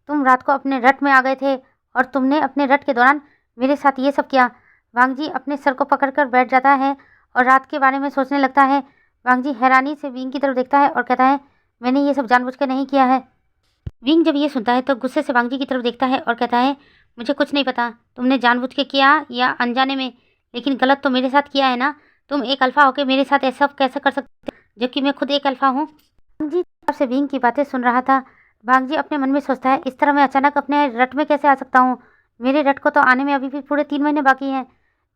तुम रात को अपने रट में आ गए थे और तुमने अपने रट के दौरान मेरे साथ ये सब किया। वांगजी अपने सर को पकड़कर बैठ जाता है और रात के बारे में सोचने लगता है। वांगजी हैरानी से विंग की तरफ देखता है और कहता है, मैंने ये सब जानबूझकर नहीं किया है। विंग जब ये सुनता है तो गुस्से से वांगजी की तरफ देखता है और कहता है, मुझे कुछ नहीं पता तुमने जानबूझ के किया या अनजाने में, लेकिन गलत तो मेरे साथ किया है ना। तुम एक अल्फा होकर मेरे साथ ऐसा कैसे कर सकते जबकि मैं खुद एक अल्फा हूँ? वांगजी से विंग की बातें सुन रहा था। वांगजी अपने मन में सोचता है, इस तरह मैं अचानक अपने रट में कैसे आ सकता हूँ? मेरे रट को तो आने में अभी भी पूरे 3 महीने बाकी हैं।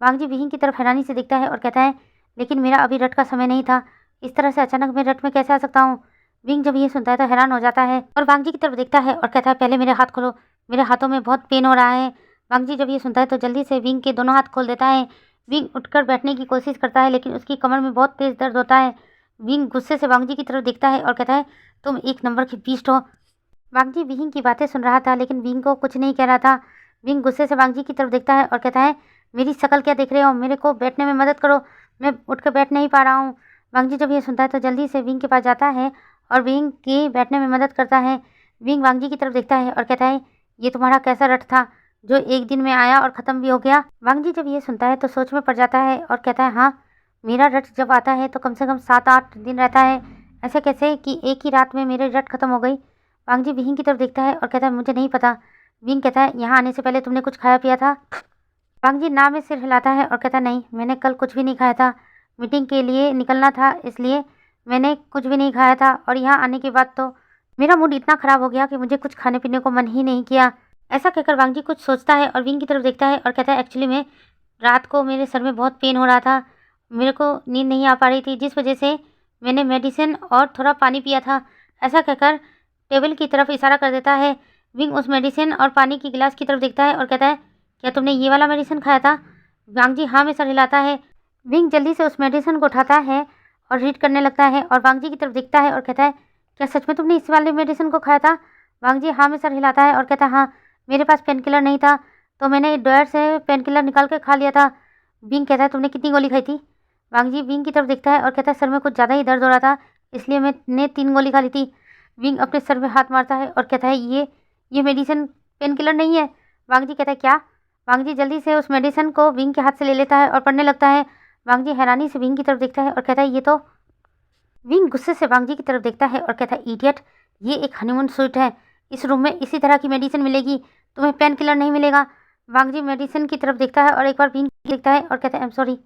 वांगजी विंग की तरफ हैरानी से देखता है और कहता है, लेकिन मेरा अभी रट का समय नहीं था, इस तरह से अचानक मैं रट में कैसे आ सकता हूँ? विंग जब ये सुनता है तो हैरान हो जाता है और वांगजी की तरफ देखता है और कहता है, पहले मेरे हाथ खोलो, मेरे हाथों में बहुत पेन हो रहा है। वांगजी जब ये सुनता है तो जल्दी से विंग के दोनों हाथ खोल देता है। विंग उठकर बैठने की कोशिश करता है, लेकिन उसकी कमर में बहुत तेज दर्द होता है। विंग गुस्से से वांगजी की तरफ देखता है और कहता है, तुम एक नंबर की बीस्ट हो। वांगजी विंग की बातें सुन रहा था, लेकिन विंग को कुछ नहीं कह रहा था। विंग गुस्से से वांगजी की तरफ देखता है और कहता है, मेरी शक्ल क्या देख रहे हो? मेरे को बैठने में मदद करो, मैं उठकर बैठ नहीं पा रहा हूँ। वांगजी जब ये सुनता है तो जल्दी से विंग के पास जाता है और विंग की बैठने में मदद करता है। विंग वांगजी की तरफ देखता है और कहता है, ये तुम्हारा कैसा रट था जो एक दिन में आया और ख़त्म भी हो गया? वांगजी जब ये सुनता है तो सोच में पड़ जाता है और कहता है, हाँ, मेरा रट जब आता है तो कम से कम 7-8 दिन रहता है, ऐसे कैसे कि एक ही रात में मेरे रट ख़त्म हो गई? वांगजी विंग की तरफ देखता है और कहता है, मुझे नहीं पता। विंग कहता है, यहाँ आने से पहले तुमने कुछ खाया पिया था? वांगजी ना में सिर हिलाता है और कहता है, नहीं, मैंने कल कुछ भी नहीं खाया था, मीटिंग के लिए निकलना था इसलिए मैंने कुछ भी नहीं खाया था, और यहाँ आने के बाद तो मेरा मूड इतना ख़राब हो गया कि मुझे कुछ खाने पीने को मन ही नहीं किया। ऐसा कहकर वांगजी कुछ सोचता है और विंग की तरफ देखता है और कहता है, एक्चुअली में रात को मेरे सर में बहुत पेन हो रहा था, मेरे को नींद नहीं आ पा रही थी, जिस वजह से मैंने मेडिसिन और थोड़ा पानी पिया था। ऐसा कहकर टेबल की तरफ इशारा कर देता है। विंग उस मेडिसिन और पानी की गिलास की तरफ देखता है और कहता है, क्या तुमने ये वाला मेडिसिन खाया था? वांगजी हाँ में सर हिलाता है। विंग जल्दी से उस मेडिसिन को उठाता है और रीड करने लगता है और वांग जी की तरफ देखता है और कहता है, क्या सच में तुमने इस वाले मेडिसिन को खाया था? वांग जी हाँ में सर हिलाता है और कहता है, हाँ मेरे पास पेन किलर नहीं था तो मैंने ड्रॉयर से पेन किलर निकाल के खा लिया था। विंग कहता है, तुमने कितनी गोली खाई थी? वांग जी विंग की तरफ देखता है और कहता है, सर में कुछ ज़्यादा ही दर्द हो रहा था इसलिए मैंने 3 गोली खा ली थी। विंग अपने सर में हाथ मारता है और कहता है, ये मेडिसिन पेन किलर नहीं है। वांग जी कहता है, क्या? वांग जी जल्दी से उस मेडिसिन को विंग के हाथ से ले लेता है और पढ़ने लगता है। वांग जी हैरानी से विंग की तरफ देखता है और कहता है, ये तो। विंग गुस्से से वांग जी की तरफ देखता है और कहता है, इडियट, ये एक हनीमून स्वीट है, इस रूम में इसी तरह की मेडिसिन मिलेगी, तुम्हें पेन किलर नहीं मिलेगा। वांग जी मेडिसिन की तरफ देखता है और एक बार विंग देखता है और कहता है, आई एम सॉरी,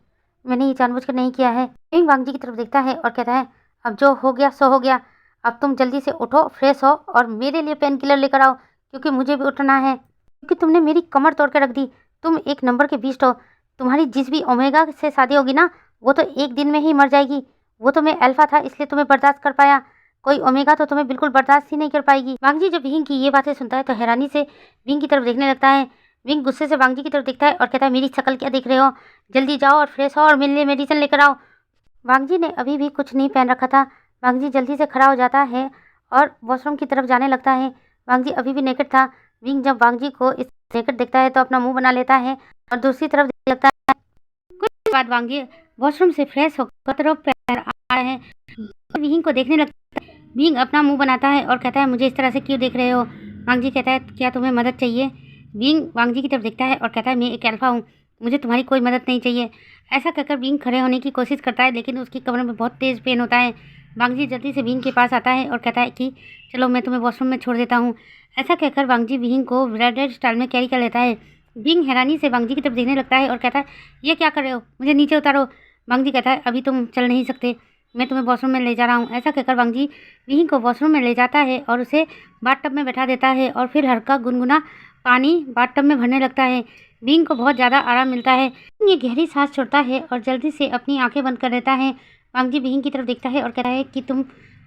मैंने ये जानबूझकर नहीं किया है। विंग वांग जी की तरफ देखता है और कहता है, अब जो हो गया सो हो गया, अब तुम जल्दी से उठो, फ्रेश हो और मेरे लिए पेन किलर लेकर आओ क्योंकि मुझे भी उठना है, क्योंकि तुमने मेरी कमर तोड़ के रख दी। तुम एक नंबर के बीस्ट हो। तुम्हारी जिस भी ओमेगा से शादी होगी ना, वो तो एक दिन में ही मर जाएगी। वो तो मैं अल्फा था इसलिए तुम्हें बर्दाश्त कर पाया, कोई ओमेगा तो तुम्हें बिल्कुल बर्दाश्त ही नहीं कर पाएगी। वांग जी जब विंग की ये बातें सुनता है तो हैरानी से विंग की तरफ देखने लगता है। विंग गुस्से से वांग जी की तरफ देखता है और कहता है, मेरी शक्ल क्या देख रहे हो, जल्दी जाओ और फ्रेश हो और मेरे लिए मेडिसिन लेकर आओ। वांग जी ने अभी भी कुछ नहीं पहन रखा था। वांग जी जल्दी से खड़ा हो जाता है और वॉशरूम की तरफ जाने लगता है। वांग जी अभी भी नेकेड था। विंग जब वांग जी को इस नेकेड देखता है तो अपना मुंह बना लेता है और दूसरी तरफ देखने लगता है। कुछ देर बाद वांग जी वॉशरूम से फ्रेश होकर तरफ पैर आ रहे हैं। विंग को देखने लगता है। विंग अपना मुंह बनाता है और कहता है, मुझे इस तरह से क्यों देख रहे हो? वांग जी कहता है, क्या तुम्हें मदद चाहिए? विंग वांग जी की तरफ देखता है और कहता है, मैं एक अल्फा हूँ, मुझे तुम्हारी कोई मदद नहीं चाहिए। ऐसा कहकर विंग खड़े होने की कोशिश करता है लेकिन उसकी कमर में बहुत तेज़ पेन होता है। वांग जी जल्दी से विंग के पास आता है और कहता है कि चलो मैं तुम्हें वॉशरूम में छोड़ देता हूँ। ऐसा कहकर वांग जी विंग को ब्राइडल स्टाइल में कैरी कर लेता है। विंग हैरानी से वांग जी की तरफ देखने लगता है और कहता है, ये क्या कर रहे हो, मुझे नीचे उतारो। वांग जी कहता है, अभी तुम चल नहीं सकते, मैं तुम्हें वॉशरूम में ले जा रहा हूँ। ऐसा कहकर वांग जी विंग को वॉशरूम में ले जाता है और उसे बाथटब में बैठा देता है और फिर हल्का गुनगुना पानी बाथटब में भरने लगता है। विंग को बहुत ज़्यादा आराम मिलता है। ये गहरी सांस छोड़ता है और जल्दी से अपनी आंखें बंद कर देता है। वांग जी विंग की तरफ देखता है और कहता है कि तुम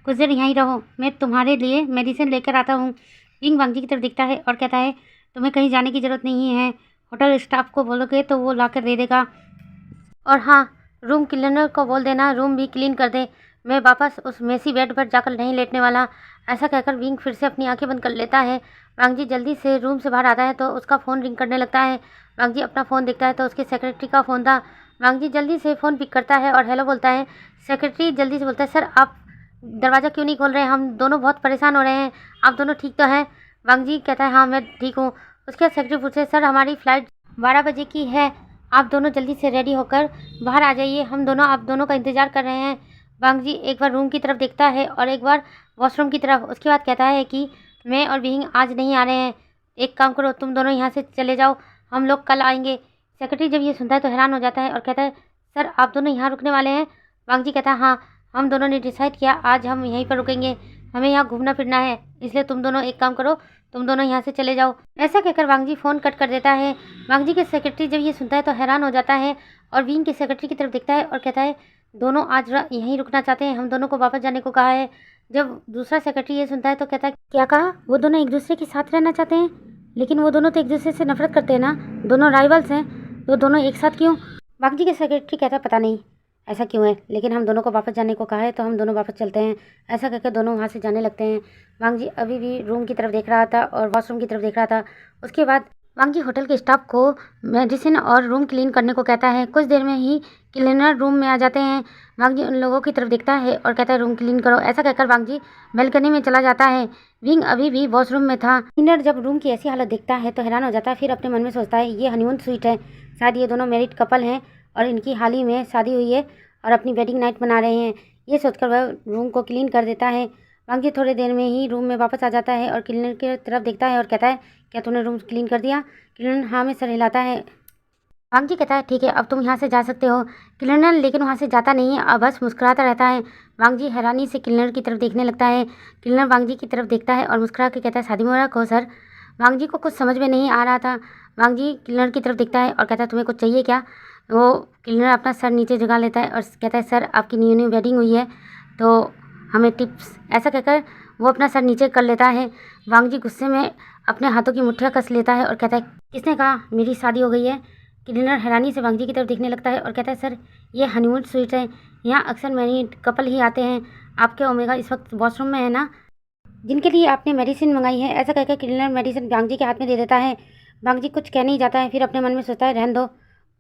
कुछ देर यहीं रहो, मैं तुम्हारे लिए मेडिसिन लेकर आता हूँ। विंग वांग जी की तरफ देखता है और कहता है, तुम्हें कहीं जाने की ज़रूरत नहीं है, होटल स्टाफ को बोलोगे तो वो ला कर दे देगा। और हाँ, रूम क्लीनर को बोल देना रूम भी क्लीन कर दे, मैं वापस उस मेसी बेड पर जाकर नहीं लेटने वाला। ऐसा कहकर विंग फिर से अपनी आंखें बंद कर लेता है। वांग जी जल्दी से रूम से बाहर आता है तो उसका फ़ोन रिंग करने लगता है। वांग जी अपना फ़ोन देखता है तो उसके सेक्रेटरी का फ़ोन था। वांग जी जल्दी से फ़ोन पिक करता है और हेलो बोलता है। सेक्रेटरी जल्दी से बोलता है, सर आप दरवाज़ा क्यों नहीं खोल रहे हैं, हम दोनों बहुत परेशान हो रहे हैं, आप दोनों ठीक तो हैं? वांग जी कहता है, हाँ मैं ठीक हूँ। उसके बाद सेक्रेटरी पूछे, सर हमारी फ़्लाइट 12 बजे की है, आप दोनों जल्दी से रेडी होकर बाहर आ जाइए, हम दोनों आप दोनों का इंतज़ार कर रहे हैं। वांग जी एक बार रूम की तरफ देखता है और एक बार वॉशरूम की तरफ। उसके बाद कहता है कि मैं और विंग आज नहीं आ रहे हैं, एक काम करो तुम दोनों यहाँ से चले जाओ, हम लोग कल आएंगे। सेक्रेटरी जब ये सुनता है तो हैरान हो जाता है और कहता है, सर आप दोनों यहाँ रुकने वाले हैं? वांग जी कहता है, हाँ हम दोनों ने डिसाइड किया आज हम यहीं पर रुकेंगे, हमें यहाँ घूमना फिरना है, इसलिए तुम दोनों एक काम करो, तुम दोनों यहाँ से चले जाओ। ऐसा कहकर वांग जी फ़ोन कट कर देता है। वांग जी के सेक्रेटरी जब ये सुनता है तो हैरान हो जाता है और विंग के सेक्रेटरी की तरफ देखता है और कहता है, दोनों आज यहीं रुकना चाहते हैं, हम दोनों को वापस जाने को कहा है। जब दूसरा सेक्रेटरी ये सुनता है तो कहता है, क्या कहा? वो दोनों एक दूसरे के साथ रहना चाहते हैं? लेकिन वो दोनों तो एक दूसरे से नफरत करते हैं ना, दोनों राइवल्स हैं, तो दोनों एक साथ क्यों? वांग जी के सेक्रेटरी कहता है, पता नहीं ऐसा क्यों है, लेकिन हम दोनों को वापस जाने को कहा है तो हम दोनों वापस चलते हैं। ऐसा कहकर दोनों वहाँ से जाने लगते हैं। वांग जी अभी भी रूम की तरफ देख रहा था और वॉशरूम की तरफ देख रहा था। उसके बाद वांग जी होटल के स्टाफ को मेडिसिन और रूम क्लीन करने को कहता है। कुछ देर में ही क्लीनर रूम में आ जाते हैं। वांग जी उन लोगों की तरफ देखता है और कहता है, रूम क्लीन करो। ऐसा कहकर वांग जी बालकनी में चला जाता है। विंग अभी भी वॉशरूम में था। क्लीनर जब रूम की ऐसी हालत देखता है तो हैरान हो जाता है, फिर अपने मन में सोचता है, ये हनीमून स्वीट है, शायद ये दोनों मैरिड कपल हैं और इनकी हाल ही में शादी हुई है और अपनी वेडिंग नाइट मना रहे हैं। ये सोचकर वह रूम को क्लीन कर देता है। वांग जी थोड़ी देर में ही रूम में वापस आ जाता है और क्लीनर की तरफ देखता है और कहता है, क्या तूने रूम क्लीन कर दिया? क्लीनर हाँ में सर हिलाता है। वांग जी कहता है, ठीक है अब तुम यहाँ से जा सकते हो। क्लीनर लेकिन वहाँ से जाता नहीं है, अब बस मुस्कुराता रहता है। वांग जी हैरानी से क्लीनर की तरफ देखने लगता है। क्लीनर वांग जी की तरफ देखता है और मुस्कुरा के कहता है, शादी मुबारक हो सर। वांग जी को कुछ समझ में नहीं आ रहा था। वांग जी क्लीनर की तरफ देखता है और कहता है, तुम्हें कुछ चाहिए क्या? वो क्लीनर अपना सर नीचे झुका लेता है और कहता है, सर आपकी न्यू वेडिंग हुई है तो हमें टिप्स। ऐसा कहकर वो अपना सर नीचे कर लेता है। वांग जी गुस्से में अपने हाथों की मुट्ठियाँ कस लेता है और कहता है, किसने कहा मेरी शादी हो गई है? क्लीनर हैरानी से वांग जी की तरफ देखने लगता है और कहता है सर ये हनीमून स्वीट है, यहाँ अक्सर मैरिड कपल ही आते हैं। आपके ओमेगा इस वक्त वॉशरूम में है ना, जिनके लिए आपने मेडिसिन मंगाई है। ऐसा कहकर क्लीनर मेडिसिन वांग जी के हाथ में दे देता है। वांग जी कुछ कह नहीं जाता है, फिर अपने मन में सोचता है रहने दो,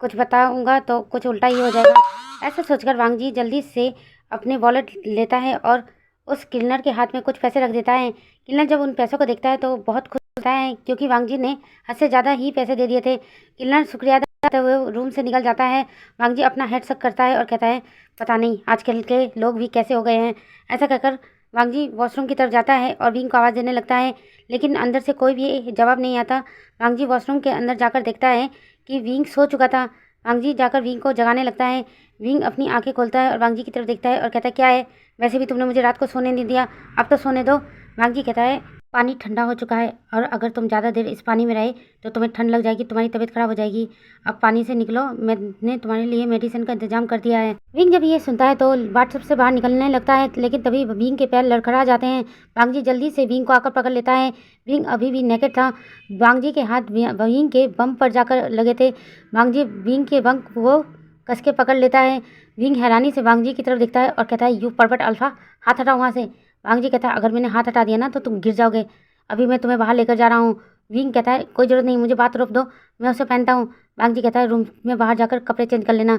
कुछ बताऊंगा तो कुछ उल्टा ही हो जाएगा। ऐसा सोचकर वांग जी जल्दी से अपने वॉलेट लेता है और उस क्लीनर के हाथ में कुछ पैसे रख देता है। क्लीनर जब उन पैसों को देखता है तो बहुत खुश होता है, क्योंकि वांग जी ने हद से ज़्यादा ही पैसे दे दिए थे। क्लीनर शुक्रिया करते हुए रूम से निकल जाता है। वांग जी अपना हेड शक करता है और कहता है पता नहीं आजकल के लोग भी कैसे हो गए हैं। ऐसा कहकर वांग जी वॉशरूम की तरफ जाता है और विंग को आवाज़ देने लगता है, लेकिन अंदर से कोई भी जवाब नहीं आता। वांग जी वॉशरूम के अंदर जाकर देखता है कि विंग सो चुका था। वांग जी जाकर विंग को जगाने लगता है। विंग अपनी आंखें खोलता है और वांग जी की तरफ देखता है और कहता है क्या है, वैसे भी तुमने मुझे रात को सोने नहीं दिया, अब तो सोने दो। वांग जी कहता है पानी ठंडा हो चुका है और अगर तुम ज़्यादा देर इस पानी में रहे तो तुम्हें ठंड लग जाएगी, तुम्हारी तबीयत खराब हो जाएगी। अब पानी से निकलो, मैंने तुम्हारे लिए मेडिसिन का इंतजाम कर दिया है। विंग जब ये सुनता है तो व्हाट्सएप से बाहर निकलने लगता है, लेकिन तभी विंग के पैर लड़खड़ा जाते हैं। वांग जी जल्दी से विंग को आकर पकड़ लेता है। विंग अभी भी नेकेड था। वांग जी के हाथ विंग के बम पर जाकर लगे थे। वांग जी विंग के बम को कस के पकड़ लेता है। विंग हैरानी से वांग जी की तरफ देखता है और कहता है यू परवर्ट अल्फा, हाथ हटाओ वहाँ से। वांग जी कहता है अगर मैंने हाथ हटा दिया ना तो तुम गिर जाओगे, अभी मैं तुम्हें बाहर लेकर जा रहा हूँ। विंग कहता है कोई ज़रूरत नहीं, मुझे बात रोक दो, मैं उसे पहनता हूँ। वांग जी कहता है रूम में बाहर जाकर कपड़े चेंज कर लेना।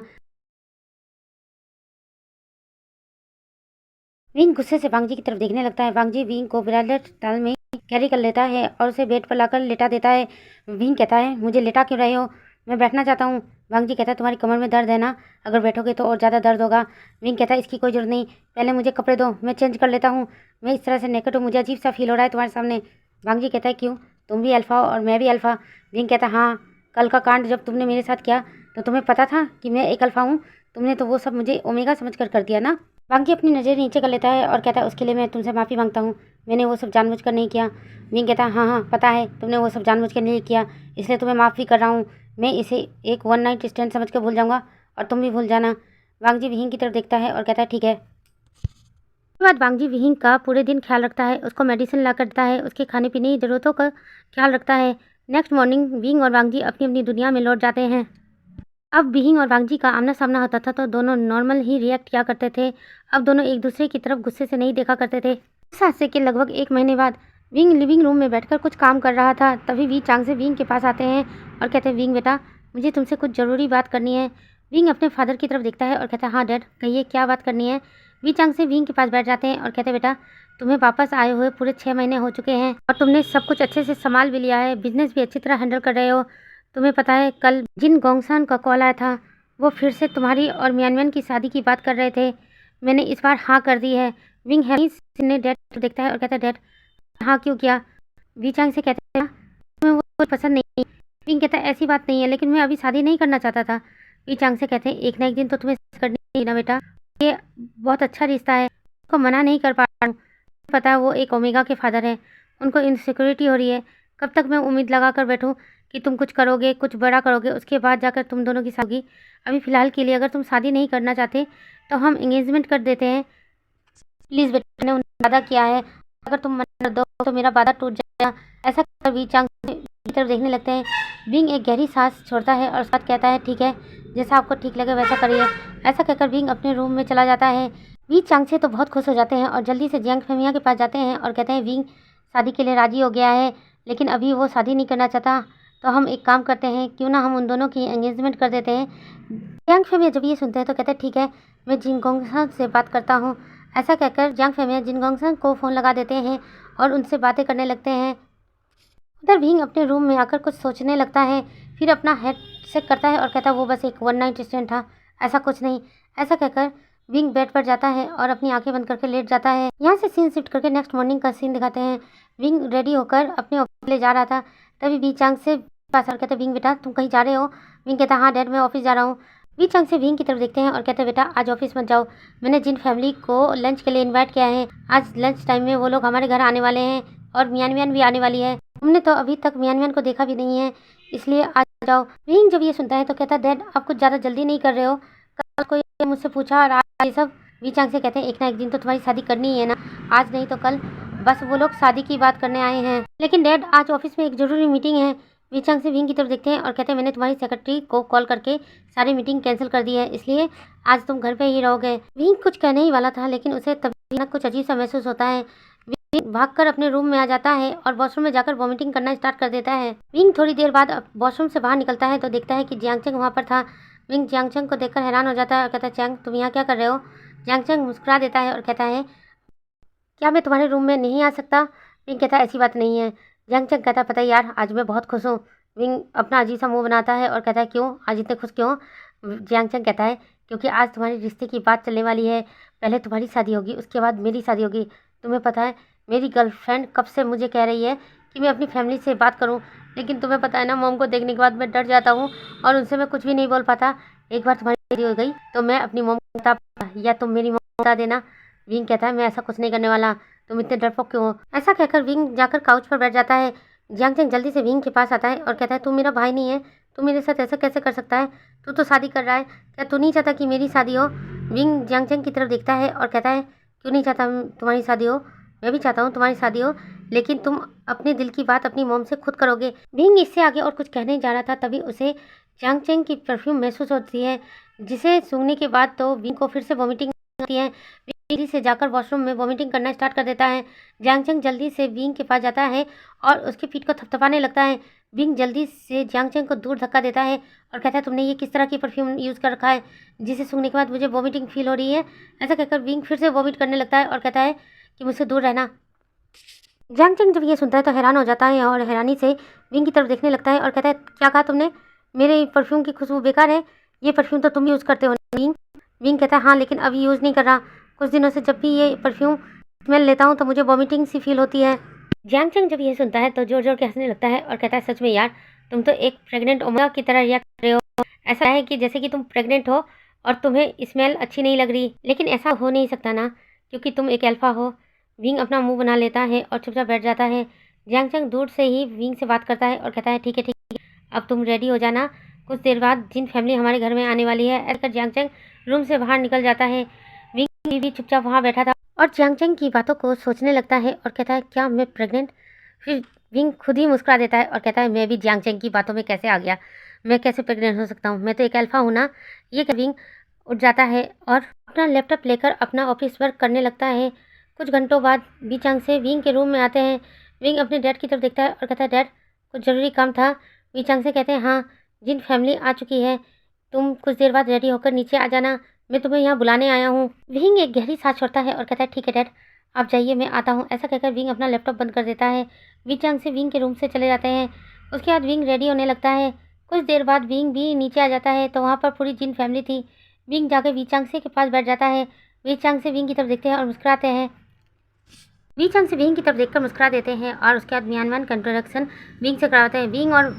विंग गुस्से से वांग जी की तरफ देखने लगता है। वांग जी विंग को ब्रेसलेट ताल में कैरी कर लेता है और उसे बेड पर लाकर लेटा देता है। विंग कहता है मुझे लेटा क्यों रहे हो, मैं बैठना चाहता हूँ। वांग जी कहता है तुम्हारी कमर में दर्द है ना, अगर बैठोगे तो और ज़्यादा दर्द होगा। विंग कहता है इसकी कोई ज़रूरत नहीं, पहले मुझे कपड़े दो, मैं चेंज कर लेता हूँ। मैं इस तरह से नेकेड हूँ, मुझे अजीब सा फील हो रहा है तुम्हारे सामने। वांग जी कहता है क्यों, तुम भी अल्फ़ा हो और मैं भी अल्फ़ा। विंग कहता है हाँ, कल का कांड जब तुमने मेरे साथ किया तो तुम्हें पता था कि मैं एक अल्फ़ा हूँ, तुमने तो वो सब मुझे ओमेगा समझ कर दिया ना। वांग जी अपनी नज़र नीचे कर लेता है और कहता है उसके लिए मैं तुमसे माफ़ी मांगता हूँ, मैंने वो सब जानबूझकर नहीं किया। विंग कहता है हाँ हाँ पता है, तुमने वो सब जानबूझकर नहीं किया, इसलिए तुम्हें माफ़ भी कर रहा हूँ। मैं इसे एक वन नाइट स्टैंड समझ कर भूल जाऊँगा और तुम भी भूल जाना। वांग जी विंग की तरफ देखता है और कहता है ठीक है। उसके बाद वांग जी विंग का पूरे दिन ख्याल रखता है, उसको मेडिसिन ला कर देता है, उसके खाने पीने की ज़रूरतों का ख्याल रखता है। नेक्स्ट मॉर्निंग विंग और वांग जी अपनी अपनी दुनिया में लौट जाते हैं। अब विंग और वांग जी का आमना सामना होता था तो दोनों नॉर्मल ही रिएक्ट किया करते थे। अब दोनों एक दूसरे की तरफ गुस्से से नहीं देखा करते थे। इस हादसे के लगभग 1 महीने बाद विंग लिविंग रूम में बैठकर कुछ काम कर रहा था, तभी वी चांग से विंग के पास आते हैं और कहते हैं विंग बेटा मुझे तुमसे कुछ ज़रूरी बात करनी है। विंग अपने फादर की तरफ देखता है और कहता है हाँ डैड कहिए क्या बात करनी है। वी चांग से विंग के पास बैठ जाते हैं और कहते हैं बेटा तुम्हें वापस आए हुए पूरे 6 महीने हो चुके हैं और तुमने सब कुछ अच्छे से संभाल भी लिया है, बिजनेस भी अच्छी तरह हैंडल कर रहे हो। तुम्हें पता है कल जिन गोंगसान का कॉल आया था वो फिर से तुम्हारी और मियानमैन की शादी की बात कर रहे थे, मैंने इस बार हाँ कर दी है। विंग हैरी ने डैड को देखता है और कहता है डैड हाँ क्यों किया। वी चांग से कहते हैं तुम्हें वो पसंद नहीं। विंग कहता है ऐसी बात नहीं है, लेकिन मैं अभी शादी नहीं करना चाहता था। वी चांग से कहते हैं एक ना एक दिन तो तुम्हें करनी है ना बेटा, ये बहुत अच्छा रिश्ता है, उसको मना नहीं कर पा रहा हूँ। पता है वो एक ओमेगा के फादर हैं, उनको इनसिक्योरिटी हो रही है, कब तक मैं उम्मीद लगा कर बैठूँ कि तुम कुछ करोगे, कुछ बड़ा करोगे, उसके बाद जाकर तुम दोनों की शादी। अभी फ़िलहाल के लिए अगर तुम शादी नहीं करना चाहते तो हम एंगेजमेंट कर देते हैं, प्लीज़ बेटा। मैंने उन्हें वादा किया है, अगर तुम मना कर दो तो मेरा वादा टूट जाएगा। ऐसा कर वी चांग की तरफ देखने लगते हैं। विंग एक गहरी सांस छोड़ता है और साथ कहता है ठीक है, जैसा आपको ठीक लगे वैसा करिए। ऐसा कहकर विंग अपने रूम में चला जाता है। वी चांग से तो बहुत खुश हो जाते हैं और जल्दी से जियांग फेमिया के पास जाते हैं और कहते हैं विंग शादी के लिए राज़ी हो गया है, लेकिन अभी वो शादी नहीं करना चाहता, तो हम एक काम करते हैं, क्यों ना हम उन दोनों की एंगेजमेंट कर देते हैं। जियांग फेमिया जब ये सुनते हैं तो कहते हैं ठीक है, मैं जिन गोंगसान से बात करता हूँ। ऐसा कहकर जियांग फेमिया जिन गोंगसान को फ़ोन लगा देते हैं और उनसे बातें करने लगते हैं। उधर विंग अपने रूम में आकर कुछ सोचने लगता है, फिर अपना हेड चेक करता है और कहता है वो बस एक वन नाइट स्टैंड था, ऐसा कुछ नहीं। ऐसा कहकर विंग बेड पर जाता है और अपनी आंखें बंद करके लेट जाता है। यहाँ से सीन शिफ्ट करके नेक्स्ट मॉर्निंग का सीन दिखाते हैं। विंग रेडी होकर अपने ऑफिस ले जा रहा था, तभी वी चांग से पास और कहते विंग बेटा तुम कहीं जा रहे हो। विंग कहता हाँ डैड मैं ऑफिस जा रहा हूँ। वी चांग से विंग की तरफ देखते हैं और कहते बेटा आज ऑफिस मत जाओ, मैंने जिन फैमिली को लंच के लिए इन्वाइट किया है, आज लंच टाइम में वो लोग हमारे घर आने वाले हैं और मियानमैन भी आने वाली है, तुमने तो अभी तक मियानमैन को देखा भी नहीं है, इसलिए आ जाओ। विंग जब ये सुनता है तो कहता डैड आप कुछ ज़्यादा जल्दी नहीं कर रहे हो, कल कोई मुझसे पूछा और आज ये सब। वी चांग से कहते हैं एक ना एक दिन तो तुम्हारी शादी करनी ही है ना, आज नहीं तो कल, बस वो लोग शादी की बात करने आए हैं। लेकिन डैड आज ऑफिस में एक ज़रूरी मीटिंग है, वीचांग से विंग की तरफ देखते हैं और कहते हैं मैंने तुम्हारी सेक्रेटरी को कॉल करके सारी मीटिंग कैंसिल कर दी है, इसलिए आज तुम घर पे ही रहोगे। विंग कुछ कहने ही वाला था लेकिन उसे तभी ना कुछ अजीब सा महसूस होता है। विंग भागकर अपने रूम में आ जाता है और वॉशरूम में जाकर वॉमिटिंग करना स्टार्ट कर देता है। विंग थोड़ी देर बाद वॉशरूम से बाहर निकलता है तो देखता है कि जियांगचंग वहाँ पर था। विंग जियांगचंग को देखकर हैरान हो जाता है और कहता है चैंग तुम यहाँ क्या कर रहे हो। जियांगचंग मुस्कुरा देता है और कहता है क्या मैं तुम्हारे रूम में नहीं आ सकता। विंग कहता है ऐसी बात नहीं है। जियांगचंग कहता है पता है यार आज मैं बहुत खुश हूँ। विंग अपना अजीब सा मुंह बनाता है और कहता है क्यों आज इतने खुश क्यों। जियांगचंग कहता है क्योंकि आज तुम्हारे रिश्ते की बात चलने वाली है। पहले तुम्हारी शादी होगी उसके बाद मेरी शादी होगी। तुम्हें पता है मेरी गर्लफ्रेंड कब से मुझे कह रही है कि मैं अपनी फैमिली से बात करूं, लेकिन तुम्हें पता है ना मॉम को देखने के बाद मैं डर जाता हूं और उनसे मैं कुछ भी नहीं बोल पाता। एक बार तुम्हारी शादी हो गई तो मैं अपनी मॉम को बता या तुम मेरी मॉम को बता देना। विंग कहता है मैं ऐसा कुछ नहीं करने वाला, तुम इतने डरपोक क्यों हो। ऐसा कहकर विंग जाकर काउच पर बैठ जाता है। जियांगचंग जल्दी से विंग के पास आता है और कहता है तू मेरा भाई नहीं है, तू मेरे साथ ऐसा कैसे कर सकता है। तू तो शादी कर रहा है, क्या तू नहीं चाहता कि मेरी शादी हो। विंग जियांगचंग की तरफ देखता है और कहता है क्यों नहीं चाहता तुम्हारी शादी हो। मैं भी चाहता हूँ तुम्हारी शादी हो, लेकिन तुम अपने दिल की बात अपनी मॉम से खुद करोगे। विंग इससे आगे और कुछ कहने जा रहा था तभी उसे जियांगचंग की परफ्यूम महसूस होती है, जिसे सूंघने के बाद तो विंग को फिर से वॉमिटिंग होती है। जल्दी से जाकर वॉशरूम में वॉमिटिंग करना स्टार्ट कर देता है। जियांगचंग जल्दी से विंग के पास जाता है और उसके पीठ को थपथपाने लगता है। विंग जल्दी से जियांगचंग को दूर धक्का देता है और कहता है तुमने ये किस तरह की परफ्यूम यूज़ कर रखा है जिसे सूंघने के बाद मुझे वॉमिटिंग फील हो रही है। ऐसा कहकर विंग फिर से वॉमिट करने लगता है और कहता है कि मुझसे दूर रहना। जियांगचंग जब ये सुनता है तो हैरान हो जाता है और हैरानी से विंग की तरफ देखने लगता है और कहता है क्या कहा तुमने, मेरे परफ्यूम की खुशबू बेकार है। ये परफ्यूम तो तुम यूज़ करते हो विंग। विंग कहता है हाँ लेकिन अभी यूज़ नहीं कर रहा, कुछ दिनों से जब भी ये परफ्यूम स्मेल लेता हूँ तो मुझे वॉमिटिंग सी फील होती है। जियांगचंग जब ये सुनता है तो जोर जोर के हंसने लगता है और कहता है सच में यार तुम तो एक प्रेग्नेंट ओमेगा की तरह रिएक्ट कर रहे हो। ऐसा है कि जैसे कि तुम प्रेग्नेंट हो और तुम्हें स्मेल अच्छी नहीं लग रही, लेकिन ऐसा हो नहीं सकता ना क्योंकि तुम एक अल्फा हो। विंग अपना मुंह बना लेता है और चुपचाप बैठ जाता है। जियांगचंग दूर से ही विंग से बात करता है और कहता है ठीक है अब तुम रेडी हो जाना, कुछ देर बाद जिन फैमिली हमारे घर में आने वाली है। ऐसा जियांगचंग रूम से बाहर निकल जाता है। विंग भी चुपचाप वहाँ बैठा था और जियांगचंग की बातों को सोचने लगता है और कहता है क्या मैं प्रेग्नेंट। फिर विंग खुद ही मुस्कुरा देता है और कहता है मैं भी जियांगचंग की बातों में कैसे आ गया, मैं कैसे प्रेग्नेंट हो सकता हूँ, मैं तो एक अल्फा हूँ ना। ये विंग उठ जाता है और अपना लैपटॉप लेकर अपना ऑफिस वर्क करने लगता है। कुछ घंटों बाद वीचांग से विंग के रूम में आते हैं। विंग अपने डैड की तरफ देखता है और कहता है डैड कुछ ज़रूरी काम था। वीचांग से कहते हैं हाँ जिन फैमिली आ चुकी है, तुम कुछ देर बाद रेडी होकर नीचे आ जाना, मैं तुम्हें यहाँ बुलाने आया हूँ। विंग एक गहरी सांस छोड़ता है और कहता है ठीक है डैड आप जाइए मैं आता हूँ। ऐसा कहकर विंग अपना लैपटॉप बंद कर देता है। वीचांग से विंग के रूम से चले जाते हैं। उसके बाद विंग रेडी होने लगता है। कुछ देर बाद विंग भी नीचे आ जाता है तो वहाँ पर पूरी जिन फैमिली थी। विंग जाकर वीचांग से के पास बैठ जाता है। वीचांग से विंग की तरफ देखते हैं और मुस्कुराते हैं। वीचांग से विंग की तरफ देखकर मुस्कुरा देते हैं और उसके बाद म्यानमैन का इंट्रोडक्शन विंग से कराते हैं। विंग और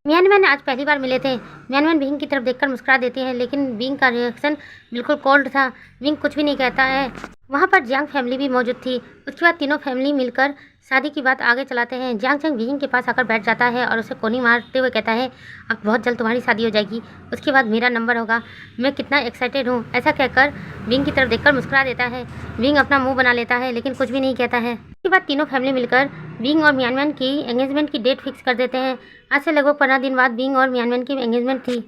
म्यानमैन आज पहली बार मिले थे। म्यानमैन विंग की तरफ देखकर मुस्कुरा देती है लेकिन विंग का रिएक्शन बिल्कुल कोल्ड था। विंग कुछ भी नहीं कहता है। वहाँ पर जियांग फैमिली भी मौजूद थी। उसके बाद तीनों फैमिली मिलकर शादी की बात आगे चलाते हैं। जियांगचंग विंग के पास आकर बैठ जाता है और उसे कोनी मारते हुए कहता है अब बहुत जल्द तुम्हारी शादी हो जाएगी, उसके बाद मेरा नंबर होगा, मैं कितना एक्साइटेड हूँ। ऐसा कहकर विंग की तरफ देखकर मुस्कुरा देता है। विंग अपना मुंह बना लेता है लेकिन कुछ भी नहीं कहता है। उसके बाद तीनों फैमिली मिलकर विंग और म्यानमैन की एंगेजमेंट की डेट फिक्स कर देते हैं। आज से लगभग 15 दिन बाद विंग और म्यानमैन की एंगेजमेंट थी।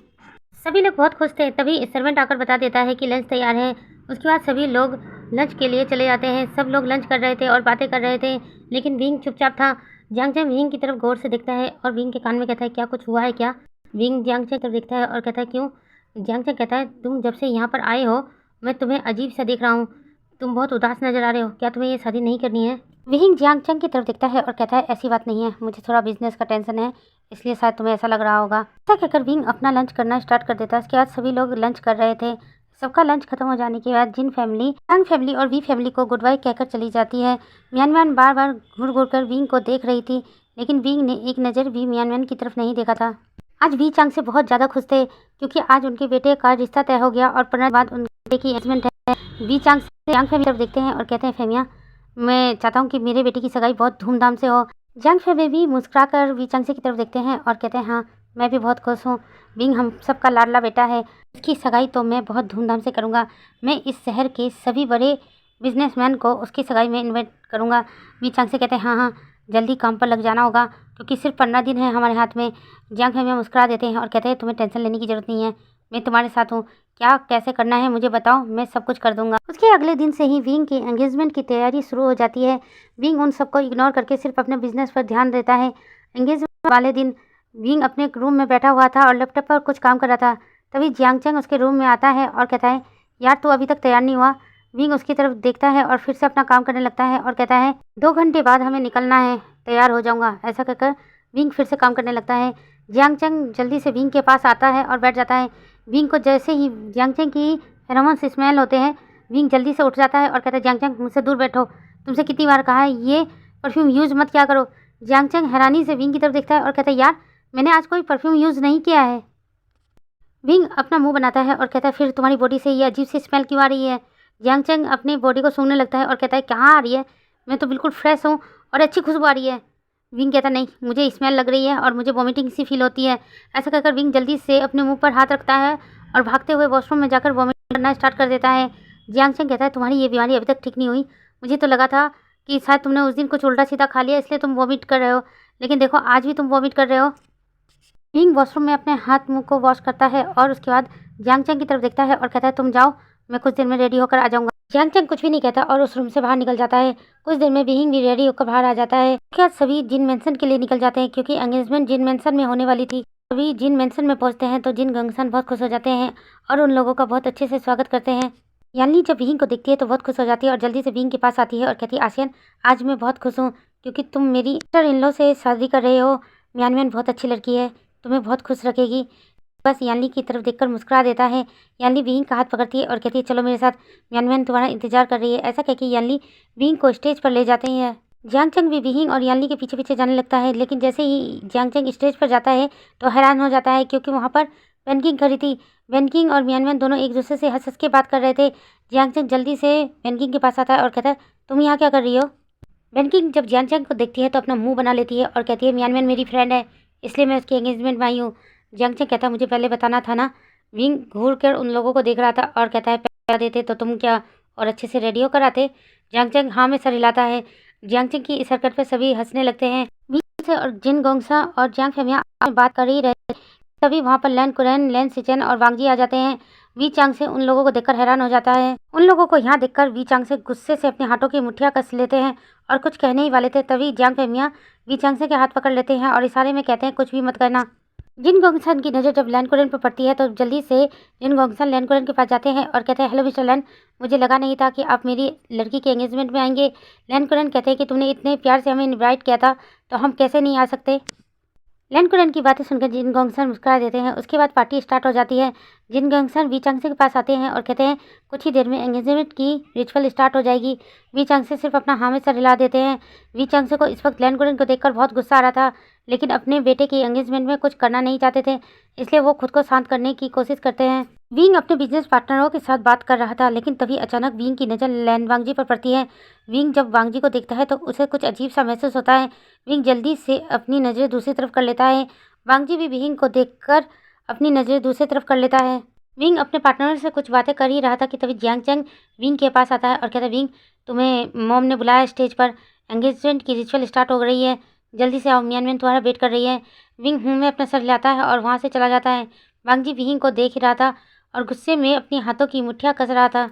सभी लोग बहुत खुश थे। तभी सर्वेंट आकर बता देता है कि लंच तैयार है। उसके बाद सभी लोग लंच के लिए चले जाते हैं। सब लोग लंच कर रहे थे और बातें कर रहे थे लेकिन विंग चुपचाप था। जियांगचंग विंग की तरफ गौर से देखता है और विंग के कान में कहता है क्या कुछ हुआ है क्या। विंग जियांगचंग की तरफ देखता है और कहता है क्यों। जियांगचंग कहता है तुम जब से यहाँ पर आए हो मैं तुम्हें अजीब सा देख रहा हूँ, तुम बहुत उदास नजर आ रहे हो, क्या तुम्हें ये शादी नहीं करनी है। विंग जियांगचंग की तरफ देखता है और कहता है ऐसी बात नहीं है, मुझे थोड़ा बिजनेस का टेंशन है इसलिए शायद तुम्हें ऐसा लग रहा होगा। ऐसा कहकर विंग अपना लंच करना स्टार्ट कर देता है। उसके बाद सभी लोग लंच कर रहे थे। सबका लंच खत्म हो जाने के बाद जिन फैमिली यांग फैमिली और वी फैमिली को गुड बाय कहकर चली जाती है। म्यानमैन बार बार घूर घूर कर विंग को देख रही थी लेकिन विंग ने एक नज़र भी म्यानमैन की तरफ नहीं देखा था। आज वी चांग से बहुत ज़्यादा खुश थे क्योंकि आज उनके बेटे का रिश्ता तय हो गया और 15 बाद उनके बेटे की एंगेजमेंट है। वी चांग से यांग फैमिली तरफ देखते हैं और कहते हैं फेमिया मैं चाहता हूँ कि मेरे बेटे की सगाई बहुत धूमधाम से हो। जंग फैमिली भी मुस्कुरा कर वी चांग से की तरफ देखते हैं और कहते हैं हाँ मैं भी बहुत खुश हूँ, विंग हम सबका लाडला बेटा है, उसकी सगाई तो मैं बहुत धूमधाम से करूँगा। मैं इस शहर के सभी बड़े बिजनेसमैन को उसकी सगाई में इन्वाइट करूँगा। वी चांग से कहते हैं हाँ हाँ जल्दी काम पर लग जाना होगा क्योंकि सिर्फ 15 दिन है हमारे हाथ में। जियांग फेमिया मुस्कुरा देते हैं और कहते हैं तुम्हें टेंशन लेने की ज़रूरत नहीं है, मैं तुम्हारे साथ हूँ। क्या कैसे करना है मुझे बताओ, मैं सब कुछ कर दूंगा। उसके अगले दिन से ही विंग की एंगेजमेंट की तैयारी शुरू हो जाती है। विंग उन सबको इग्नोर करके सिर्फ अपने बिजनेस पर ध्यान देता है। एंगेजमेंट वाले दिन विंग अपने रूम में बैठा हुआ था और लैपटॉप पर कुछ काम कर रहा था। तभी जियांग चंग उसके रूम में आता है और कहता है यार तू अभी तक तैयार नहीं हुआ। विंग उसकी तरफ देखता है और फिर से अपना काम करने लगता है और कहता है 2 घंटे बाद हमें निकलना है, तैयार हो जाऊंगा। ऐसा कहकर विंग फिर से काम करने लगता है। जियांग चंग जल्दी से विंग के पास आता है और बैठ जाता है। विंग को जैसे ही जियांग चंग की फेरोमोन्स स्मेल होते हैं, विंग जल्दी से उठ जाता है और कहता है जियांग चंग मुझसे दूर बैठो, तुमसे कितनी बार कहा है ये परफ्यूम यूज़ मत किया करो। जियांग चंग हैरानी से विंग की तरफ देखता है और कहता है यार मैंने आज कोई परफ्यूम यूज़ नहीं किया है। विंग अपना मुंह बनाता है और कहता है फिर तुम्हारी बॉडी से ये अजीब सी स्मेल क्यों आ रही है। जियांग चंग अपनी बॉडी को सूंघने लगता है और कहता है कहाँ आ रही है, मैं तो बिल्कुल फ्रेश हूँ और अच्छी खुशबू आ रही है। विंग कहता नहीं मुझे स्मेल लग रही है और मुझे वॉमिटिंग सी फील होती है। ऐसा कहकर विंग जल्दी से अपने मुंह पर हाथ रखता है और भागते हुए वॉशरूम में जाकर वॉमिट करना स्टार्ट कर देता है। जियांग चंग कहता है तुम्हारी ये बीमारी अभी तक ठीक नहीं हुई, मुझे तो लगा था कि शायद तुमने उस दिन कुछ उल्टा सीधा खा लिया इसलिए तुम वॉमिट कर रहे हो, लेकिन देखो आज भी तुम वॉमिट कर रहे हो। विंग वॉशरूम में अपने हाथ मुंह को वॉश करता है और उसके बाद जियांग चंग की तरफ देखता है और कहता है तुम जाओ, मैं कुछ देर में रेडी होकर आ जाऊंगा। जियांग चंग कुछ भी नहीं कहता और उस रूम से बाहर निकल जाता है। कुछ देर में विंग भी रेडी होकर बाहर आ जाता है। उसके बाद सभी जिन मेंशन के लिए निकल जाते हैं क्योंकि एंगेजमेंट जिन मेंशन में होने वाली थी। सभी जिन मेंशन में पहुंचते हैं तो जिन गंगसन बहुत खुश हो जाते हैं और उन लोगों का बहुत अच्छे से स्वागत करते हैं। यानी जब विंग को देखती है तो बहुत खुश हो जाती है और जल्दी से विंग के पास आती है और कहती है आसियन आज मैं बहुत खुश हूँ क्योंकि तुम मेरी सिस्टर इन लॉ से शादी कर रहे हो। म्यानम्यान बहुत अच्छी लड़की है, तुम्हें बहुत खुश रखेगी। बस यानली की तरफ देखकर मुस्कुरा देता है। यानली विंग का हाथ पकड़ती है और कहती है चलो मेरे साथ, म्यानम्यान तुम्हारा इंतजार कर रही है। ऐसा कहकर यानली विंग को स्टेज पर ले जाते हैं। जियांग चंग भी विंग और यानली के पीछे पीछे जाने लगता है, लेकिन जैसे ही जियांग चंग स्टेज पर जाता है तो हैरान हो जाता है क्योंकि वहाँ पर वेनकिंग खड़ी थी। वेनकिंग और म्यानम्यान दोनों एक दूसरे से हंस हंस के बात कर रहे थे। जियांग चंग जल्दी से वेनकिंग के पास आता है और कहता है तुम यहाँ क्या कर रही हो। वेनकिंग जब जियांग चंग को देखती है तो अपना मुंह बना लेती है और कहती है म्यानम्यान मेरी फ्रेंड है, इसलिए मैं उसकी एंगेजमेंट में आई हूँ। जियांग चंग कहता है मुझे पहले बताना था ना। विंग घूर कर उन लोगों को देख रहा था और कहता है पैसा देते तो तुम क्या और अच्छे से रेडी होकर आते। जियांग चंग हाँ में सर हिलाता है। जियांग चंग की इस हरकत पर सभी हंसने लगते हैं। विंग से और जिन गोंगसा और जियांग फेमिया बात कर ही रहे तभी वहाँ पर लैन कुरैन, लैन सिचेन और वांगजी आ जाते हैं। वी चांग से उन लोगों को देखकर हैरान हो जाता है। उन लोगों को यहाँ देखकर वी चांग से गुस्से से अपने हाथों की मुठ्ठियाँ कस लेते हैं और कुछ कहने ही वाले थे तभी जियांग फेमिया वी चांग से के हाथ पकड़ लेते हैं और इशारे में कहते हैं कुछ भी मत करना। जिन गोंगसन की नज़र जब लैन कुरैन पर पड़ती है तो जल्दी से जिन गोंगसन लैन कुरैन के पास जाते हैं और कहते हैं हेलो मिस्टर लैन, मुझे लगा नहीं था कि आप मेरी लड़की के एंगेजमेंट में आएंगे। लैन कुरैन कहते हैं कि तुमने इतने प्यार से हमें इनवाइट किया था तो हम कैसे नहीं आ सकते। लैन कुरैन की बातें सुनकर जिन गोंगसन मुस्कुरा देते हैं। उसके बाद पार्टी स्टार्ट हो जाती है। जिन गोंगसन वी चांगसे के पास आते हैं और कहते हैं कुछ ही देर में एंगेजमेंट की रिचुअल स्टार्ट हो जाएगी। वी चांगसे सिर्फ अपना हाँ में सर हिला देते हैं। वी चांगसे को इस वक्त लैन कुरैन को देखकर बहुत गुस्सा आ रहा था, लेकिन अपने बेटे की एंगेजमेंट में कुछ करना नहीं चाहते थे, इसलिए वो खुद को शांत करने की कोशिश करते हैं। विंग अपने बिजनेस पार्टनरों के साथ बात कर रहा था, लेकिन तभी अचानक विंग की नज़र लैन वांगजी पर पड़ती है। विंग जब वांगजी को देखता है तो उसे कुछ अजीब सा महसूस होता है। विंग जल्दी से अपनी नज़रें दूसरी तरफ कर लेता है। वांगजी भी विंग को देखकर अपनी नज़रें दूसरी तरफ कर लेता है। विंग अपने पार्टनर से कुछ बातें कर ही रहा था कि तभी जियांग चंग विंग के पास आता है और कहता है विंग तुम्हें मॉम ने बुलाया स्टेज पर, एंगेजमेंट की रिचुअल स्टार्ट हो रही है, जल्दी से आओ, म्यानम्यान तुम्हारा वेट कर रही है। विंग में अपना सर हिलाता है और वहाँ से चला जाता है। वांगजी विंग को देख ही रहा था और गुस्से में अपने हाथों की मुठ्ठियाँ कस रहा था।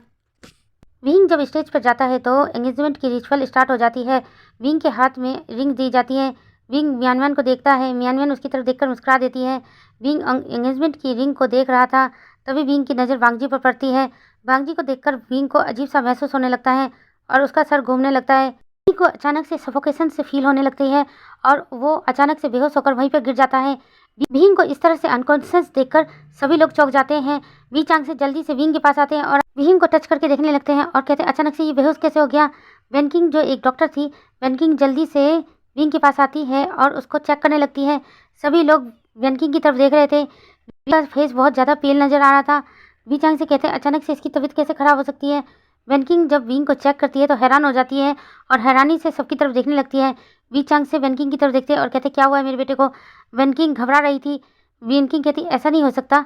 विंग जब स्टेज पर जाता है तो एंगेजमेंट की रिचुअल स्टार्ट हो जाती है। विंग के हाथ में रिंग दी जाती है। विंग म्यानम्यान को देखता है। म्यानम्यान उसकी तरफ देखकर मुस्कुरा देती है। विंग एंगेजमेंट की रिंग को देख रहा था तभी विंग की नज़र वांगजी पर पड़ती है। वांगजी को देखकर विंग को अजीब सा महसूस होने लगता है और उसका सर घूमने लगता है। विंग को अचानक से सफोकेशन से फील होने लगती है और वो अचानक से बेहोश होकर वहीं पर गिर जाता है। विंग को इस तरह से अनकॉन्शियस देखकर सभी लोग चौंक जाते हैं। वी चांग से जल्दी से विंग के पास आते हैं और विंग को टच करके देखने लगते हैं और कहते हैं अचानक से ये बेहोश कैसे हो गया। वेनकिंग जो एक डॉक्टर थी, वेनकिंग जल्दी से विंग के पास आती है और उसको चेक करने लगती है। सभी लोग वेनकिंग की तरफ देख रहे थे। विंग का फेस बहुत ज़्यादा पेल नज़र आ रहा था। वी चांग से कहते हैं अचानक से इसकी तबीयत कैसे ख़राब हो सकती है। वेनकिंग जब विंग को चेक करती है तो हैरान हो जाती है और हैरानी से सबकी तरफ देखने लगती है। वी चांग से वेनकिंग की तरफ देखते हैं और कहते क्या हुआ है मेरे बेटे को। वेनकिंग घबरा रही थी। वेनकिंग कहती ऐसा नहीं हो सकता।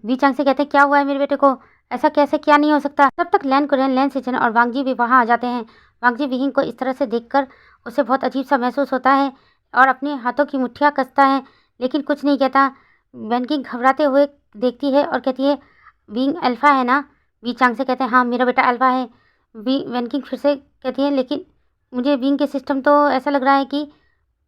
वी चांग से कहते क्या हुआ है मेरे बेटे को, ऐसा कैसे क्या नहीं हो सकता। तब तक लैन कुरैन, लैन सिचेन और वांगजी भी वहाँ आ जाते हैं। वांगजी विहिंग को इस तरह से देखकर उसे बहुत अजीब सा महसूस होता है और अपने हाथों की मुट्ठियाँ कसता है, लेकिन कुछ नहीं कहता। वैनकिंग घबराते हुए देखती है और कहती है, विंग अल्फा है ना? वी चांग से कहते हैं, हाँ मेरा बेटा अल्फा है। वैनकिंग फिर से कहती है, लेकिन मुझे विंग के सिस्टम तो ऐसा लग रहा है कि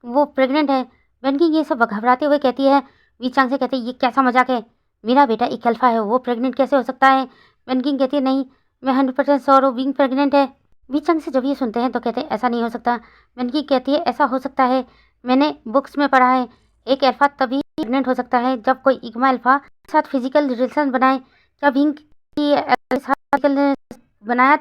वो प्रेग्नेंट है। वैनकिंग ये सब घबराते हुए कहती है। वी चांग से कहते हैं, ये कैसा मजाक है? मेरा बेटा एक अल्फा है, वो प्रेग्नेंट कैसे हो सकता है? वैनकिंग कहती है, नहीं मैं 100% श्योर हूँ, विंग प्रेग्नेंट है। वी चांग से जब ये सुनते हैं तो कहते हैं, ऐसा नहीं हो सकता। वैनकिंग कहती है, ऐसा हो सकता है, मैंने बुक्स में पढ़ा है, एक अल्फा तभी प्रेग्नेंट हो सकता है जब कोई इग्मा अल्फा के साथ फिजिकल रिलेशन बनाए। क्या विंग की फिजिकल बनाया?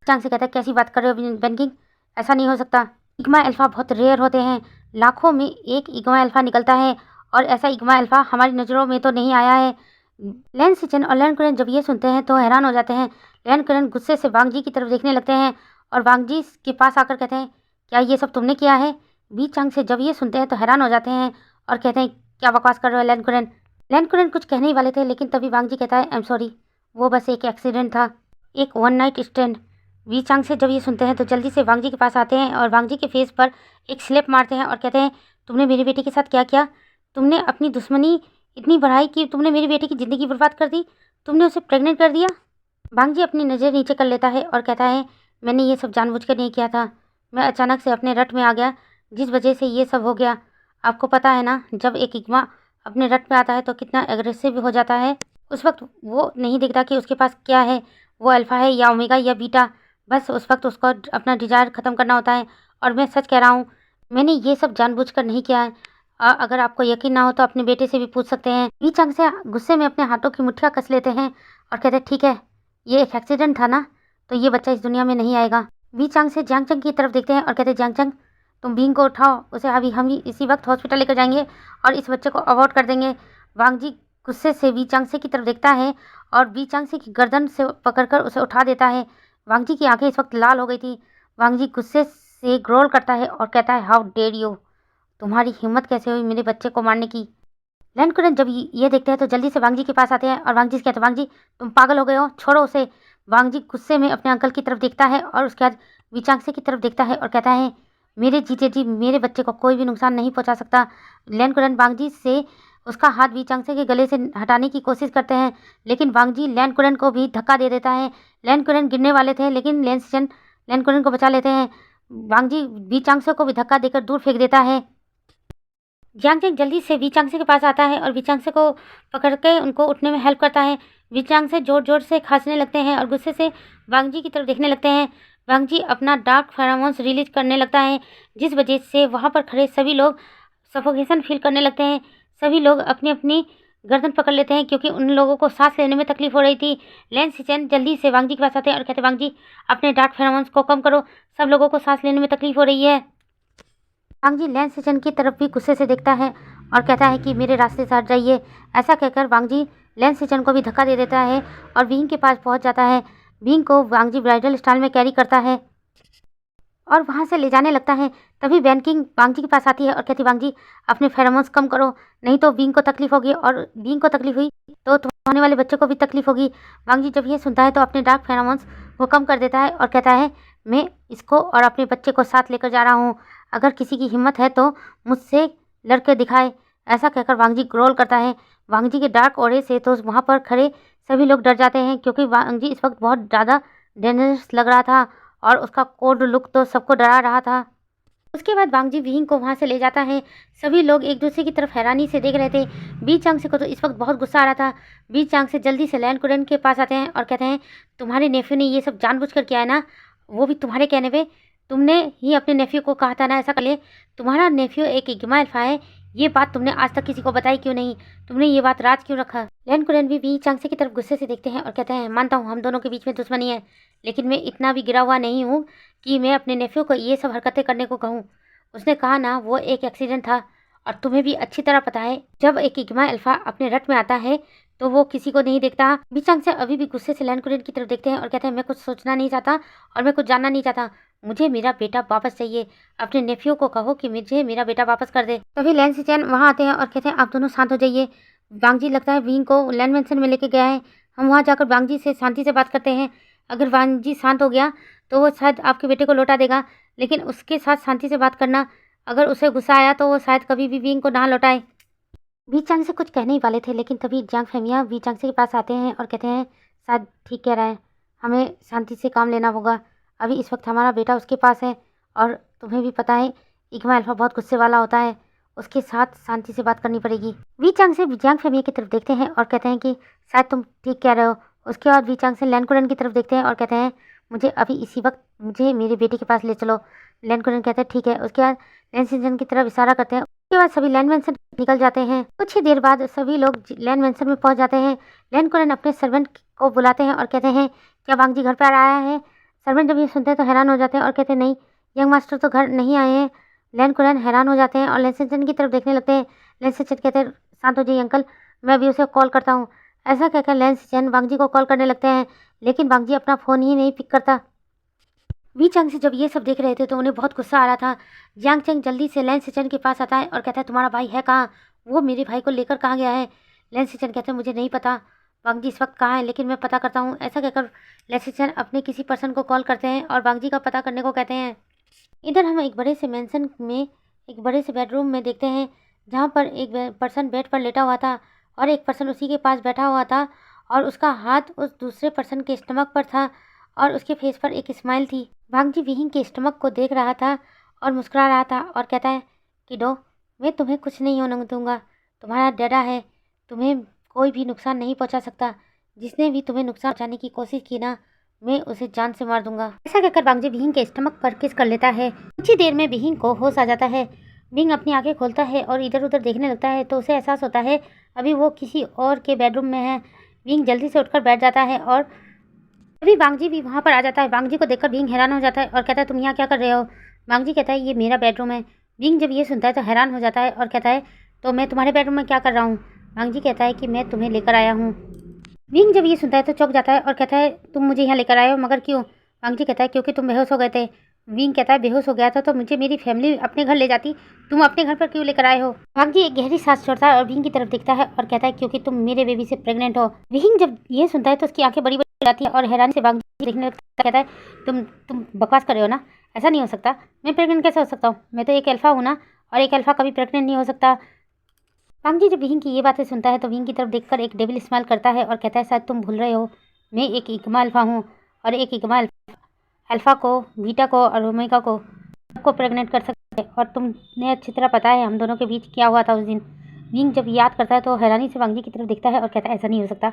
चांग से कहता है, कैसी बात कर रहे हो वैनकिंग, ऐसा नहीं हो सकता। इग्मा अल्फा बहुत रेयर होते हैं, लाखों में एक इग्मा अल्फा निकलता है और ऐसा इग्मा अल्फा हमारी नज़रों में तो नहीं आया है। लैन सिचन और लैन कुरेन जब ये सुनते हैं तो हैरान हो जाते हैं। लैन कुरेन गुस्से से वांग जी की तरफ देखने लगते हैं और वांग जी के पास आकर कहते हैं, क्या ये सब तुमने किया है? वी चांग से जब ये सुनते हैं तो हैरान हो जाते हैं और कहते हैं, क्या बकवास कर रहे हो लैन कुरेन? लैन कुरेन कुछ कहने ही वाले थे, लेकिन तभी वांग जी कहता है, आई एम सॉरी, वो बस एक एक्सीडेंट था, एक वन नाइट स्टैंड। वी चांग से जब ये सुनते हैं तो जल्दी से वांग जी के पास आते हैं और वांग जी के फेस पर एक स्लैप मारते हैं और कहते हैं, तुमने मेरी बेटी के साथ क्या किया? तुमने अपनी दुश्मनी इतनी बढ़ाई कि तुमने मेरी बेटी की ज़िंदगी बर्बाद कर दी, तुमने उसे प्रेग्नेंट कर दिया। वांग जी अपनी नज़र नीचे कर लेता है और कहता है, मैंने ये सब जानबूझकर नहीं किया था, मैं अचानक से अपने रट में आ गया, जिस वजह से ये सब हो गया। आपको पता है ना, जब एक इग्मा अपने रट में आता है तो कितना एग्रेसिव हो जाता है। उस वक्त वो नहीं देखता कि उसके पास क्या है, वो अल्फ़ा है या ओमेगा या बीटा, बस उस वक्त उसको अपना डिज़ायर ख़त्म करना होता है। और मैं सच कह रहा हूँ, मैंने ये सब जानबूझकर नहीं किया है। अगर आपको यकीन ना हो तो अपने बेटे से भी पूछ सकते हैं। वी चांग से गुस्से में अपने हाथों की मुट्ठियाँ कस लेते हैं और कहते हैं, ठीक है, ये एक एक्सीडेंट था ना, तो ये बच्चा इस दुनिया में नहीं आएगा। वी चांग से जियांग चंग की तरफ देखते हैं और कहते हैं, जियांग चंग तुम भींग को उठाओ, उसे अभी हम इसी वक्त हॉस्पिटल लेकर जाएंगे और इस बच्चे को अबॉर्ट कर देंगे। वांग जी गुस्से से वी चांग से की तरफ देखता है और वी चांग से की गर्दन से पकड़कर उसे उठा देता है। वांग जी की आंखें इस वक्त लाल हो गई थी। वांग जी गुस्से से ग्रोल करता है और कहता है, हाउ डेयर यू, तुम्हारी हिम्मत कैसे हुई मेरे बच्चे को मारने की? लैन कुरेन जब ये देखते हैं तो जल्दी से वांग जी के पास आते हैं और वांग जी से कहते हैं, वांग जी तुम पागल हो गए हो, छोड़ो उसे। वांग जी गुस्से में अपने अंकल की तरफ देखता है और उसके बाद वीचांगसे की तरफ देखता है और कहता है, मेरे जीते जी मेरे बच्चे को कोई भी नुकसान नहीं पहुंचा सकता। लैन कुरेन वांग जी से उसका हाथ वीचांगसे के गले से हटाने की कोशिश करते हैं, लेकिन वांग जी लैन कुरेन को भी धक्का दे देता है। लैन कुरेन गिरने वाले थे, लेकिन लैन सिचन लैन कुरेन को बचा लेते हैं। वांग जी वीचांगसे को भी धक्का देकर दूर फेंक देता है। जियांग चेंग जल्दी से वी चांग से के पास आता है और वी चांग से को पकड़ के उनको उठने में हेल्प करता है। वी चांग से जोर जोर से खांसने लगते हैं और गुस्से से वांग जी की तरफ देखने लगते हैं। वांग जी अपना डार्क फेरोमोन्स रिलीज करने लगता है, जिस वजह से वहाँ पर खड़े सभी लोग सफोकेशन फील करने लगते हैं। सभी लोग अपनी अपनी गर्दन पकड़ लेते हैं क्योंकि उन लोगों को सांस लेने में तकलीफ हो रही थी। लैन सिचन जल्दी से वांग जी के पास आते हैं और कहते हैं, वांग जी अपने डार्क फेरोमोन्स को कम करो, सब लोगों को सांस लेने में तकलीफ हो रही है। वांग जी लैन सिचन की तरफ भी गुस्से से देखता है और कहता है कि मेरे रास्ते से हट जाइए। ऐसा कहकर वांग जी लैन सिचन को भी धक्का दे देता है और विंग के पास पहुंच जाता है। विंग को वांग जी ब्राइडल स्टाइल में कैरी करता है और वहां से ले जाने लगता है। तभी वैनकिंग वांग जी के पास आती है और कहती, वांग जी अपने फेरोमोन्स कम करो, नहीं तो विंग को तकलीफ होगी और विंग को तकलीफ हुई तो होने वाले बच्चे को भी तकलीफ होगी। वांग जी जब ये सुनता है तो अपने डार्क फेरोमोन्स वो कम कर देता है और कहता है, मैं इसको और अपने बच्चे को साथ लेकर जा रहा हूँ, अगर किसी की हिम्मत है तो मुझसे लड़के दिखाए। ऐसा कहकर वांग जी ग्रोल करता है। वांग जी के डार्क ऑरे से तो वहाँ पर खड़े सभी लोग डर जाते हैं क्योंकि वांग जी इस वक्त बहुत ज़्यादा डेंजरस लग रहा था और उसका कोड लुक तो सबको डरा रहा था। उसके बाद वांग जी विंग को वहाँ से ले जाता है। सभी लोग एक दूसरे की तरफ हैरानी से देख रहे थे। बी चांग से को तो इस वक्त बहुत गुस्सा आ रहा था। बी चांग से जल्दी से लैन कुरेन के पास आते हैं और कहते हैं, तुम्हारे नेफ्यू ने ये सब जानबूझकर किया है ना, वो भी तुम्हारे कहने पे। तुमने ही अपने नेफ्यू को कहा था ना ऐसा कर ले, तुम्हारा नेफ्यू एक इग्मा अल्फा है, ये बात तुमने आज तक किसी को बताई क्यों नहीं, तुमने ये बात राज क्यों रखा? लैन कुरेन भी वी चांग से की तरफ गुस्से से देखते हैं और कहते हैं, मानता हूँ हम दोनों के बीच में दुश्मनी है, लेकिन मैं इतना भी गिरा हुआ नहीं हूँ कि मैं अपने नेफ्यू को ये सब हरकतें करने को कहूँ। उसने कहा ना वो एक एक्सीडेंट था, और तुम्हें भी अच्छी तरह पता है जब एक इग्मा अल्फा अपने रट में आता है तो वो किसी को नहीं देखता। बीचांग से अभी भी गुस्से से लैन कुरेन की तरफ देखते हैं और कहते हैं, मैं कुछ सोचना नहीं चाहता और मैं कुछ जानना नहीं चाहता, मुझे मेरा बेटा वापस चाहिए। अपने नेफ्यू को कहो कि मुझे मेरा बेटा वापस कर दे। तभी लैन सिचन वहाँ आते हैं और कहते हैं, आप दोनों शांत हो जाइए। वांग जी लगता है विंग को लैंड मेंशन में लेके गया है, हम वहाँ जाकर वांग जी से शांति से बात करते हैं। अगर वांग जी शांत हो गया तो वो शायद आपके बेटे को लौटा देगा, लेकिन उसके साथ शांति से बात करना। अगर उसे गुस्सा आया तो वो शायद कभी भी विंग को ना लौटाए। वी चांग से कुछ कहने ही वाले थे, लेकिन तभी जियांग फेमिया वी चांग से के पास आते हैं और कहते हैं शायद ठीक कह रहा है, हमें शांति से काम लेना होगा। अभी इस वक्त हमारा बेटा उसके पास है और तुम्हें भी पता है इग्मा अल्फा बहुत गुस्से वाला होता है, उसके साथ शांति से बात करनी पड़ेगी। वी चांग से जियांग फेमिया की तरफ देखते हैं और कहते हैं कि शायद तुम ठीक कह रहे हो। उसके बाद वी चांग से लैनकुरन की तरफ देखते हैं और कहते हैं मुझे अभी इसी वक्त मुझे मेरे बेटे के पास ले चलो। लैनकुरन कहते हैं ठीक है। उसके बाद लैंड सिंजन की तरफ इशारा करते हैं। उसके बाद सभी लैंड मेंशन निकल जाते हैं। कुछ ही देर बाद सभी लोग लैंड मेंशन में पहुंच जाते हैं। लैनकुरन अपने सर्वेंट को बुलाते हैं और कहते हैं क्या वांग जी घर पर आया है। सर्वेंट जब ये सुनते हैं तो हैरान हो जाते हैं और कहते हैं नहीं, यंग मास्टर तो घर नहीं आए हैं। लैनकुरन हैरान हो जाते हैं और लैंड सिंजन की तरफ देखने लगते हैं। लैंड सिंजन कहते हैं शांत हो जाइए अंकल, मैं अभी उसे कॉल करता हूँ। ऐसा कहकर लैंड सिंजन वांग जी को कॉल करने लगते हैं, लेकिन वांग जी अपना फ़ोन ही नहीं पिक करता। वी चांग से जब ये सब देख रहे थे तो उन्हें बहुत गुस्सा आ रहा था। जियांग चेंग जल्दी से लैंड सिचन के पास आता है और कहता है तुम्हारा भाई है कहाँ, वो मेरे भाई को लेकर कहाँ गया है। लैंड सिचन कहते हैं मुझे नहीं पता वांग जी इस वक्त कहाँ है, लेकिन मैं पता करता हूँ। ऐसा कहकर लैंड सिचन अपने किसी पर्सन को कॉल करते हैं और वांग जी का पता करने को कहते हैं। इधर हम एक बड़े से मेंशन में एक बड़े से बेडरूम में देखते हैं, जहाँ पर एक पर्सन बेड पर लेटा हुआ था और एक पर्सन उसी के पास बैठा हुआ था और उसका हाथ उस दूसरे पर्सन के स्टमक पर था और उसके फेस पर एक स्माइल थी। वांग जी विहिंग के स्टमक को देख रहा था और मुस्कुरा रहा था और कहता है किडो, मैं तुम्हें कुछ नहीं होने दूंगा, तुम्हारा डैडा है, तुम्हें कोई भी नुकसान नहीं पहुंचा सकता। जिसने भी तुम्हें नुकसान पहुंचाने की कोशिश की ना, मैं उसे जान से मार दूंगा। ऐसा कहकर वांग जी विहिंग के स्टमक पर किस कर लेता है। कुछ ही देर में विहिंग को होश आ जाता है। विंग अपनी आंखें खोलता है और इधर उधर देखने लगता है तो उसे एहसास होता है अभी वो किसी और के बेडरूम में है। विंग जल्दी से उठकर बैठ जाता है और अभी वांग जी भी वहाँ पर आ जाता है। वांग जी को देखकर विंग हैरान हो जाता है और कहता है तुम यहाँ क्या कर रहे हो। वांग जी कहता है ये मेरा बेडरूम है। विंग जब ये सुनता है तो हैरान हो जाता है और कहता है तो मैं तुम्हारे बेडरूम में क्या कर रहा हूँ। वांग जी कहता है कि मैं तुम्हें लेकर आया हूँ। विंग जब ये सुनता है तो चौंक जाता है और कहता है तुम मुझे यहाँ लेकर आए हो, मगर क्यों। वांग जी कहता है क्योंकि तुम बेहोश हो गए थे। विंग कहता है बेहोश हो गया था तो मुझे मेरी फैमिली अपने घर ले जाती, तुम अपने घर पर क्यों लेकर आए हो। वांग जी एक गहरी सांस छोड़ता है और विंग की तरफ देखता है और कहता है क्योंकि तुम मेरे बेबी से प्रेग्नेंट हो। विंग जब ये सुनता है तो उसकी आंखें बड़ी बड़ी जाती है और हैरानी से वांग जी देखने लगता है। कहता है तुम बकवास कर रहे हो ना, ऐसा नहीं हो सकता, मैं प्रेग्नेंट कैसे हो सकता हूँ, मैं तो एक अल्फा हूँ ना, और एक अल्फा कभी प्रेग्नेंट नहीं हो सकता। वांग जी जब विंग की ये बातें सुनता है तो विंग की तरफ देखकर एक डेविल स्माइल करता है और कहता है शायद तुम भूल रहे हो, मैं एक इग्मा अल्फा हूँ और एक इग्मा अल्फा को, बीटा को और ओमेगा को सबको प्रेग्नेंट कर सकते हैं, और तुमने अच्छी तरह पता है हम दोनों के बीच क्या हुआ था उस दिन। विंग जब याद करता है तो हैरानी से वांग जी की तरफ देखता है और कहता है ऐसा नहीं हो सकता,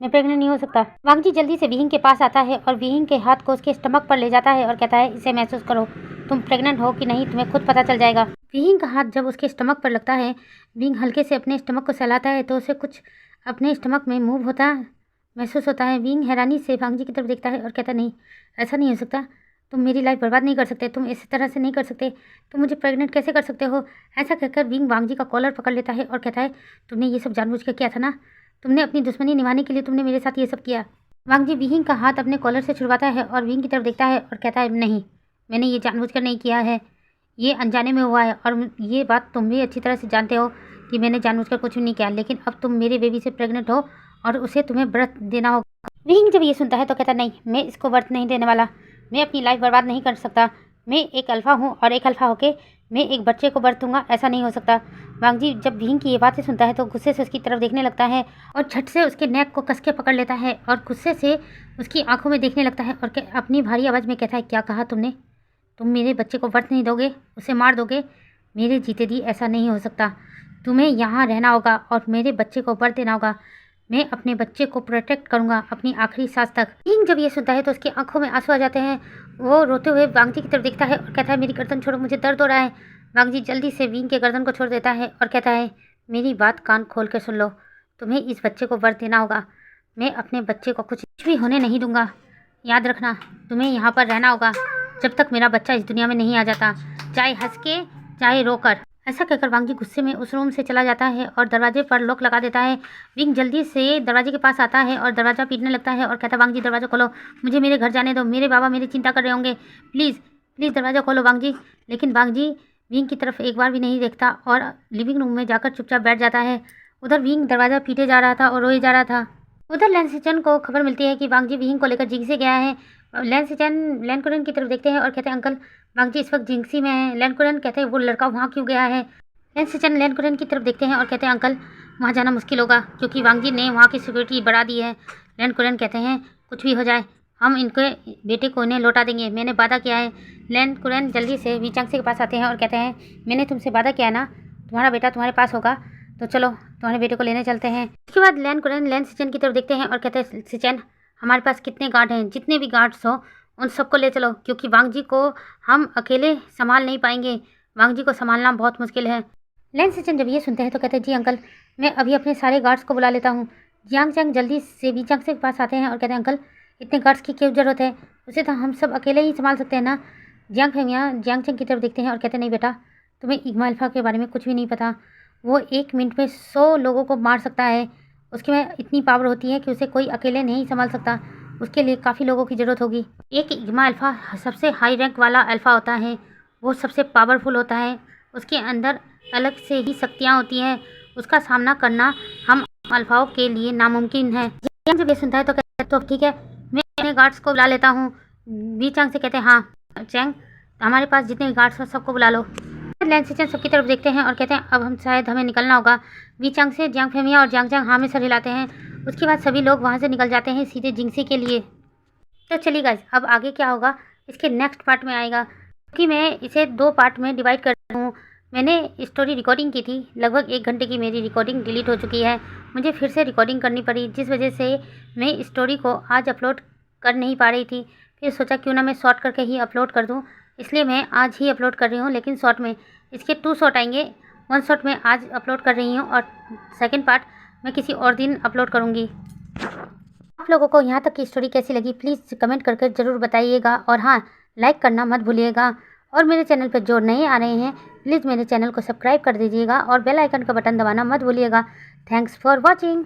मैं प्रेग्नेंट नहीं हो सकता। वांग जी जल्दी से विंग के पास आता है और विंग के हाथ को उसके स्टमक पर ले जाता है और कहता है इसे महसूस करो, तुम प्रेग्नेंट हो कि नहीं तुम्हें खुद पता चल जाएगा। विंग का हाथ जब उसके स्टमक पर लगता है, विंग हल्के से अपने स्टमक को सहलाता है तो उसे कुछ अपने स्टमक में मूव होता महसूस होता है। विंग हैरानी से वांग जी की तरफ देखता है और कहता नहीं, ऐसा नहीं हो सकता, तुम मेरी लाइफ बर्बाद नहीं कर सकते, तुम इस तरह से नहीं कर सकते, तुम मुझे प्रेग्नेंट कैसे कर सकते हो। ऐसा कहकर विंग वांग जी का कॉलर पकड़ लेता है और कहता है तुमने ये सब जानबूझ कर किया था ना, तुमने अपनी दुश्मनी निभाने के लिए तुमने मेरे साथ ये सब किया। वांग जी विंग का हाथ अपने कॉलर से छुड़वाता है और विंग की तरफ देखता है और कहता है नहीं, मैंने ये जानबूझ कर नहीं किया है, ये अनजाने में हुआ है, और ये बात तुम भी अच्छी तरह से जानते हो कि मैंने जानबूझकर कुछ भी नहीं किया, लेकिन अब तुम मेरे बेबी से प्रेग्नेंट हो और उसे तुम्हें व्रत देना होगा। विंग जब ये सुनता है तो कहता नहीं, मैं इसको व्रत नहीं देने वाला, मैं अपनी लाइफ बर्बाद नहीं कर सकता, मैं एक अल्फा हूँ और एक अल्फा होके मैं एक बच्चे को बर्थ दूंगा, ऐसा नहीं हो सकता। वांग जी जब विंग की ये बातें सुनता है तो गुस्से से उसकी तरफ देखने लगता है और झट से उसके नेक को कस के पकड़ लेता है और गुस्से से उसकी आंखों में देखने लगता है और अपनी भारी आवाज़ में कहता है क्या कहा तुमने, तुम मेरे बच्चे को बर्थ नहीं दोगे, उसे मार दोगे, मेरे जीते दी ऐसा नहीं हो सकता, तुम्हें यहाँ रहना होगा और मेरे बच्चे को बर्थ देना होगा, मैं अपने बच्चे को प्रोटेक्ट करूंगा अपनी आखिरी सांस तक। विंग जब ये सुनता है तो उसकी आंखों में आंसू आ जाते हैं, वो रोते हुए वांग जी की तरफ देखता है और कहता है मेरी गर्दन छोड़ो, मुझे दर्द हो रहा है। वांग जी जल्दी से विंग के गर्दन को छोड़ देता है और कहता है मेरी बात कान खोल कर सुन लो, तुम्हें इस बच्चे को बर्थ देना होगा, मैं अपने बच्चे को कुछ भी होने नहीं दूंगा, याद रखना तुम्हें यहाँ पर रहना होगा जब तक मेरा बच्चा इस दुनिया में नहीं आ जाता, चाहे हंस के चाहे रोकर। ऐसा कहकर वांग जी गुस्से में उस रूम से चला जाता है और दरवाजे पर लॉक लगा देता है। विंग जल्दी से दरवाजे के पास आता है और दरवाज़ा पीटने लगता है और कहता है वांग जी दरवाज़ा खोलो, मुझे मेरे घर जाने दो, मेरे बाबा मेरी चिंता कर रहे होंगे, प्लीज़ प्लीज़ दरवाज़ा खोलो वांग जी। लेकिन वांग जी विंग की तरफ एक बार भी नहीं देखता और लिविंग रूम में जाकर चुपचाप बैठ जाता है। उधर विंग दरवाज़ा पीटे जा रहा था और रोए जा रहा था। उधर लैन सिचन को खबर मिलती है कि वांगजी विहिंग को लेकर जिंगसी गया है। लैन सिचन लैन कुरन की तरफ देखते हैं और कहते हैं अंकल वांगजी इस वक्त जिंगसी में है। लैन कुरन कहते हैं वो लड़का वहाँ क्यों गया है। लैन सिचन लैन कुरन की तरफ देखते हैं और कहते हैं अंकल वहाँ जाना मुश्किल होगा क्योंकि वांगजी ने वहाँ की सिक्योरिटी बढ़ा दी है। लैन कुरन कहते हैं कुछ भी हो जाए हम इनके बेटे को इन्हें लौटा देंगे, मैंने वादा किया है। लैन कुरन जल्दी से वी चांगसे के पास आते हैं और कहते हैं मैंने तुमसे वादा किया ना तुम्हारा बेटा तुम्हारे पास होगा, तो चलो तुम्हारे बेटे को लेने चलते हैं। उसके बाद लैन कुरन लैन सिचन की तरफ देखते हैं और कहते हैं सिचन हमारे पास कितने गार्ड हैं, जितने भी गार्ड्स हो उन सबको ले चलो क्योंकि वांगजी को हम अकेले संभाल नहीं पाएंगे, वांगजी को संभालना बहुत मुश्किल है। लैन सिचन जब ये सुनते हैं तो कहते हैं जी अंकल मैं अभी अपने सारे गार्ड्स को बुला लेता हूँ। जियांग चैंग जल्दी से वी चांगसे के पास आते हैं और कहते हैं अंकल इतने गार्ड्स की क्यों ज़रूरत है, उसे तो हम सब अकेले ही संभाल सकते हैं ना। जियांग फेंगिया जियांग चैंग की तरफ देखते हैं और कहते हैं नहीं बेटा तुम्हें इग्मा अल्फा के बारे में कुछ भी नहीं पता, वो 1 मिनट में 100 लोगों को मार सकता है, उसके में इतनी पावर होती है कि उसे कोई अकेले नहीं संभाल सकता, उसके लिए काफ़ी लोगों की ज़रूरत होगी। एक इग्मा अल्फा सबसे हाई रैंक वाला अल्फा होता है, वो सबसे पावरफुल होता है, उसके अंदर अलग से ही शक्तियाँ होती हैं, उसका सामना करना हम अल्फाओं के लिए नामुमकिन है। जियांग जब ये सुनता है तो कहता है तो ठीक है मैं अपने गार्ड्स को बुला लेता हूँ। वी चांग से कहते हैं हाँ चैंग हमारे पास जितने भी गार्ड्स हैं सबको बुला लो। लैन सिचन सबकी तरफ देखते हैं और कहते हैं अब हम शायद हमें निकलना होगा। वी चांग से जियांग फेमिया और जियांग चैंग हाँ में सर हिलाते हैं। उसके बाद सभी लोग वहाँ से निकल जाते हैं सीधे जिंगसी के लिए। तो चलिए गाइस अब आगे क्या होगा इसके नेक्स्ट पार्ट में आएगा, क्योंकि मैं इसे 2 पार्ट में डिवाइड कर रहा हूँ। मैंने स्टोरी रिकॉर्डिंग की थी, लगभग 1 घंटे की मेरी रिकॉर्डिंग डिलीट हो चुकी है, मुझे फिर से रिकॉर्डिंग करनी पड़ी जिस वजह से मैं स्टोरी को आज अपलोड कर नहीं पा रही थी। फिर सोचा क्यों ना मैं शॉर्ट करके ही अपलोड कर दूँ, इसलिए मैं आज ही अपलोड कर रही हूँ, लेकिन शॉर्ट में इसके 2 शॉर्ट आएंगे। 1 शॉर्ट मैं आज अपलोड कर रही हूँ और सेकेंड पार्ट मैं किसी और दिन अपलोड करूँगी। आप लोगों को यहाँ तक की स्टोरी कैसी लगी प्लीज़ कमेंट करके ज़रूर बताइएगा, और हाँ लाइक करना मत भूलिएगा, और मेरे चैनल पर जो नए आ रहे हैं प्लीज़ मेरे चैनल को सब्सक्राइब कर दीजिएगा और बेल आइकन का बटन दबाना मत भूलिएगा। Thanks for watching.